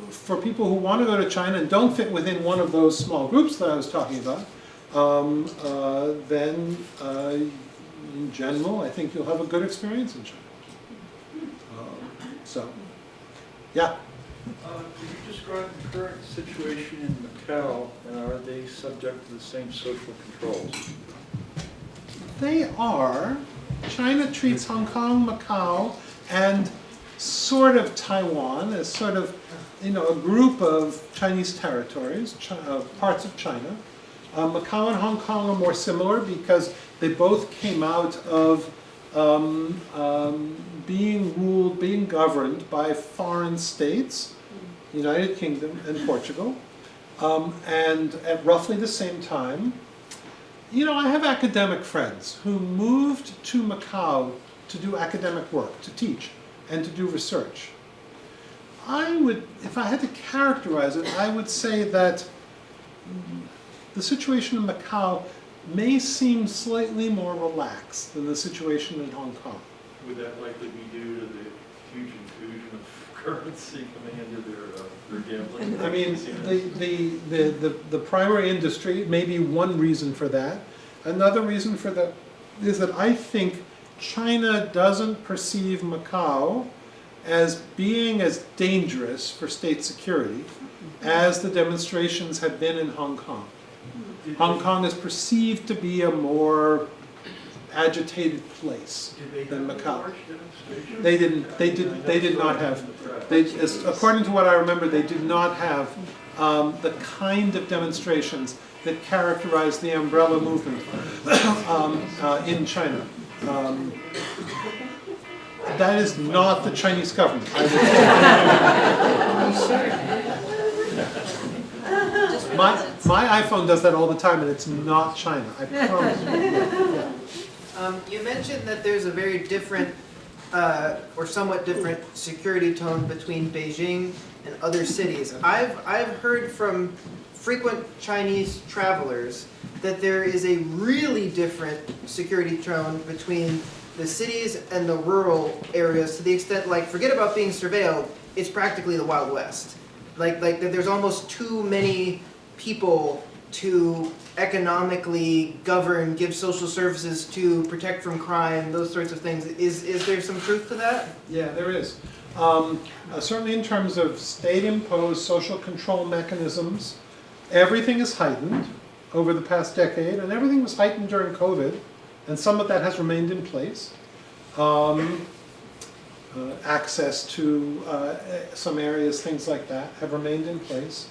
for people who want to go to China and don't fit within one of those small groups that I was talking about, then in general, I think you'll have a good experience in China. Yeah. Could you describe the current situation in Macau, and are they subject to the same social controls? They are. China treats Hong Kong, Macau, and sort of Taiwan as sort of, a group of Chinese territories, parts of China. Macau and Hong Kong are more similar because they both came out of being governed by foreign states, United Kingdom and Portugal, and at roughly the same time. I have academic friends who moved to Macau to do academic work, to teach, and to do research. If I had to characterize it, I would say that the situation in Macau may seem slightly more relaxed than the situation in Hong Kong. Would that likely be due to the huge infusion of currency coming into their gambling? I mean, the primary industry may be one reason for that. Another reason for that is that I think China doesn't perceive Macau as being as dangerous for state security as the demonstrations have been in Hong Kong. Hong Kong is perceived to be a more agitated place than Macau. They did not have, according to what I remember, they did not have the kind of demonstrations that characterized the umbrella movement in China. That is not the Chinese government, I would say. My iPhone does that all the time, and it's not China, I promise you. You mentioned that there's a very different, or somewhat different, security tone between Beijing and other cities. I've heard from frequent Chinese travelers that there is a really different security tone between the cities and the rural areas, to the extent, forget about being surveilled, it's practically the Wild West. There's almost too many people to economically govern, give social services to, protect from crime, those sorts of things. Is there some truth to that? Yeah, there is. Certainly in terms of state-imposed social control mechanisms, everything is heightened over the past decade, and everything was heightened during COVID, and some of that has remained in place. Access to some areas, things like that, have remained in place.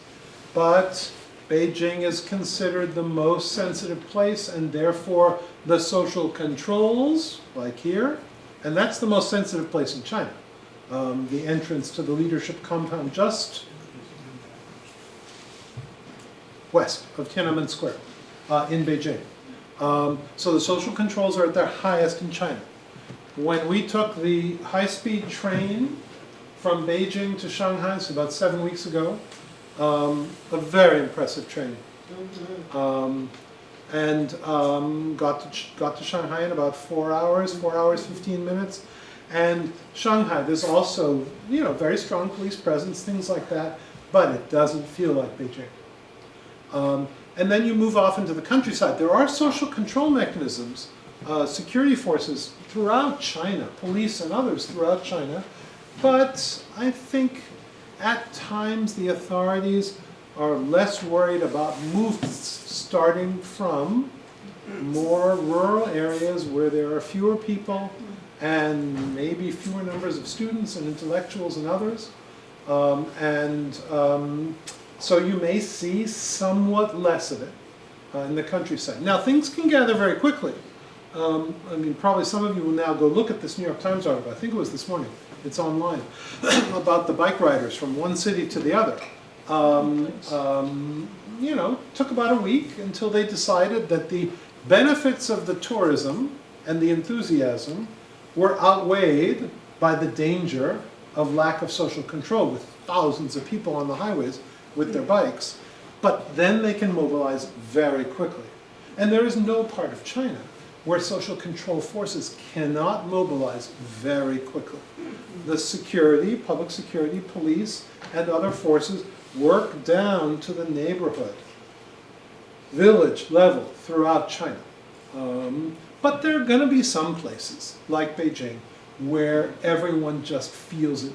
But Beijing is considered the most sensitive place, and therefore the social controls, like here, and that's the most sensitive place in China. The entrance to the leadership compound just west of Tiananmen Square in Beijing. So the social controls are at their highest in China. When we took the high-speed train from Beijing to Shanghai, so about 7 weeks ago, a very impressive train. Got to Shanghai in about 4 hours, 15 minutes. And Shanghai, there's also, very strong police presence, things like that, but it doesn't feel like Beijing. And then you move off into the countryside. There are social control mechanisms, security forces throughout China, police and others throughout China, but I think at times the authorities are less worried about movements starting from more rural areas where there are fewer people and maybe fewer numbers of students and intellectuals and others. So you may see somewhat less of it in the countryside. Now things can gather very quickly. Probably some of you will now go look at this New York Times article, I think it was this morning, it's online, about the bike riders from one city to the other. Took about a week until they decided that the benefits of the tourism and the enthusiasm were outweighed by the danger of lack of social control with thousands of people on the highways with their bikes. But then they can mobilize very quickly. And there is no part of China where social control forces cannot mobilize very quickly. The security, public security, police, and other forces work down to the neighborhood, village level throughout China. But there are going to be some places, like Beijing, where everyone just feels it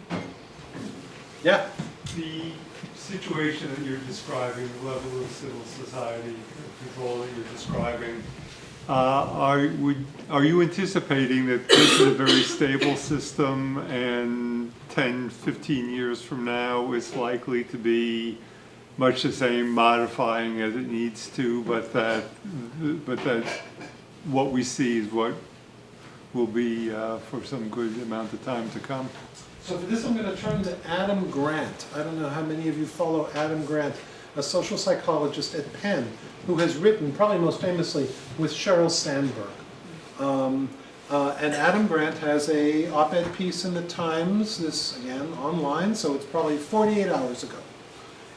more. Yeah? The situation that you're describing, the level of civil society control that you're describing, are you anticipating that this is a very stable system and 10, 15 years from now it's likely to be much the same, modifying as it needs to, but that what we see is what will be for some good amount of time to come? So for this I'm going to turn to Adam Grant. I don't know how many of you follow Adam Grant, a social psychologist at Penn, who has written, probably most famously, with Sheryl Sandberg. And Adam Grant has a op-ed piece in the Times, this again online, so it's probably 48 hours ago,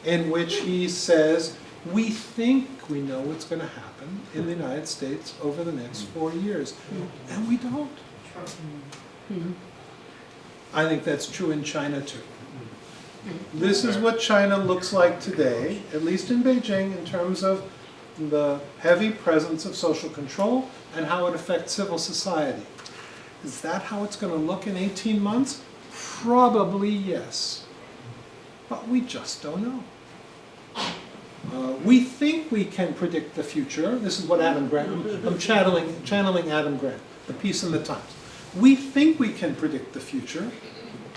in which he says, we think we know what's going to happen in the United States over the next 4 years, and we don't. I think that's true in China too. This is what China looks like today, at least in Beijing, in terms of the heavy presence of social control and how it affects civil society. Is that how it's going to look in 18 months? Probably yes. But we just don't know. We think we can predict the future. This is what Adam Grant, I'm channeling Adam Grant, the piece in the Times. We think we can predict the future.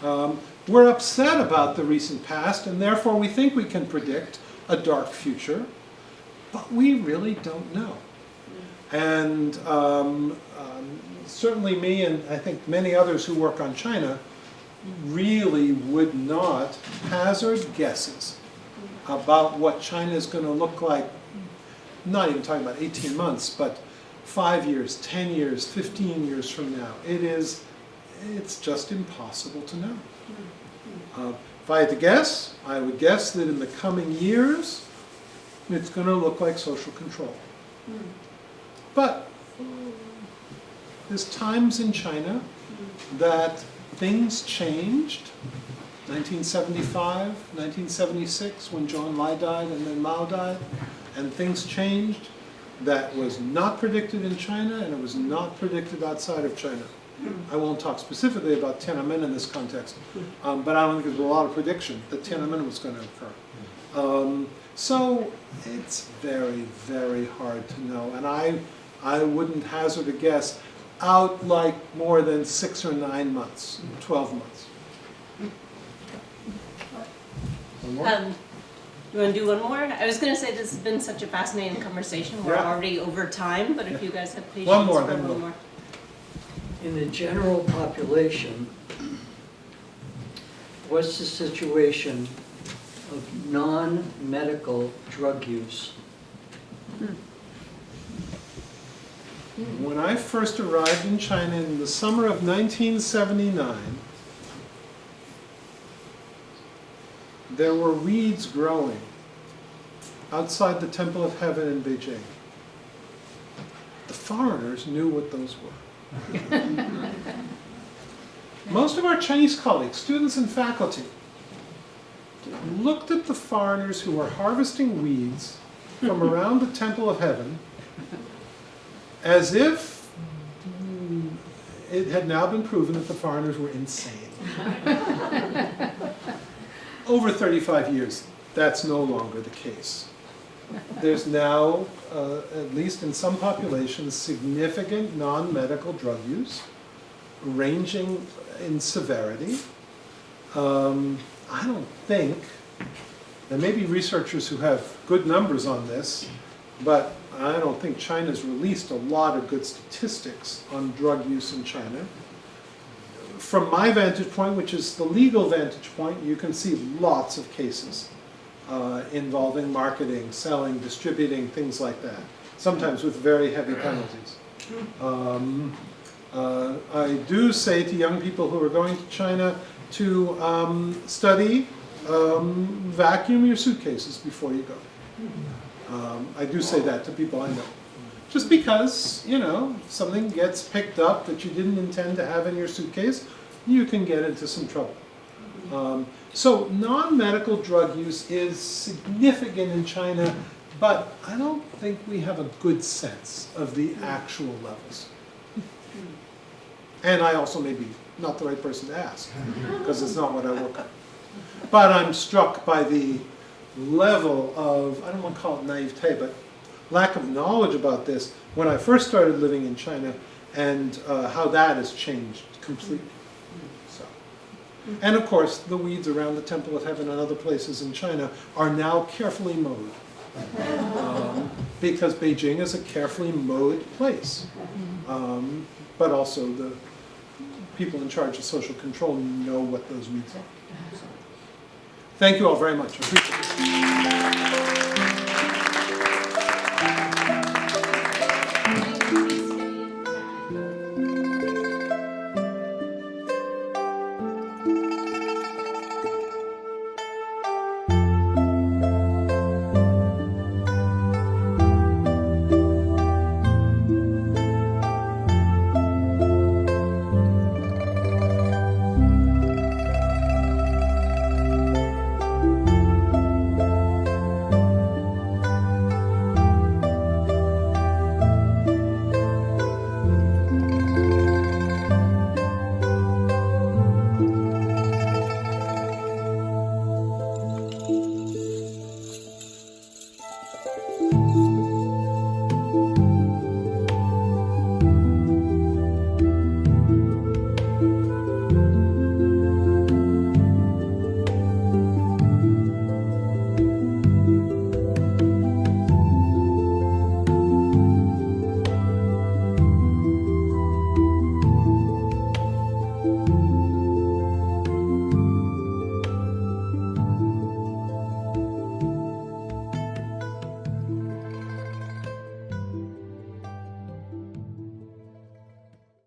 We're upset about the recent past, and therefore we think we can predict a dark future, but we really don't know. And certainly me and I think many others who work on China really would not hazard guesses about what China is going to look like, not even talking about 18 months, but 5 years, 10 years, 15 years from now. It's just impossible to know. If I had to guess, I would guess that in the coming years, it's going to look like social control. But there's times in China that things changed. 1975, 1976, when Zhou Enlai died and then Mao died, and things changed. That was not predicted in China, and it was not predicted outside of China. I won't talk specifically about Tiananmen in this context, but I don't think there's a lot of prediction that Tiananmen was going to occur. So it's very, very hard to know, and I wouldn't hazard a guess out like more than 6 or 9 months, 12 months. One more? You want to do one more? I was going to say this has been such a fascinating conversation. We're already over time, but if you guys have patience One more, for then one more. In the general population, what's the situation of non-medical drug use? When I first arrived in China in the summer of 1979, there were weeds growing outside the Temple of Heaven in Beijing. The foreigners knew what those were. Most of our Chinese colleagues, students and faculty, looked at the foreigners who were harvesting weeds from around the Temple of Heaven as if it had now been proven that the foreigners were insane. Over 35 years, that's no longer the case. There's now, at least in some populations, significant non-medical drug use, ranging in severity. I don't think, there may be researchers who have good numbers on this, but I don't think China's released a lot of good statistics on drug use in China. From my vantage point, which is the legal vantage point, you can see lots of cases involving marketing, selling, distributing, things like that, sometimes with very heavy penalties. I do say to young people who are going to China to study, vacuum your suitcases before you go. I do say that to people I know. Just because, you know, something gets picked up that you didn't intend to have in your suitcase, you can get into some trouble. So non-medical drug use is significant in China, but I don't think we have a good sense of the actual levels. And I also may be not the right person to ask, because it's not what I work on. But I'm struck by the level of, I don't want to call it naivete, but lack of knowledge about this when I first started living in China, and how that has changed completely. So, and of course, the weeds around the Temple of Heaven and other places in China are now carefully mowed. Because Beijing is a carefully mowed place. But also the people in charge of social control know what those weeds are. So, thank you all very much. I appreciate it.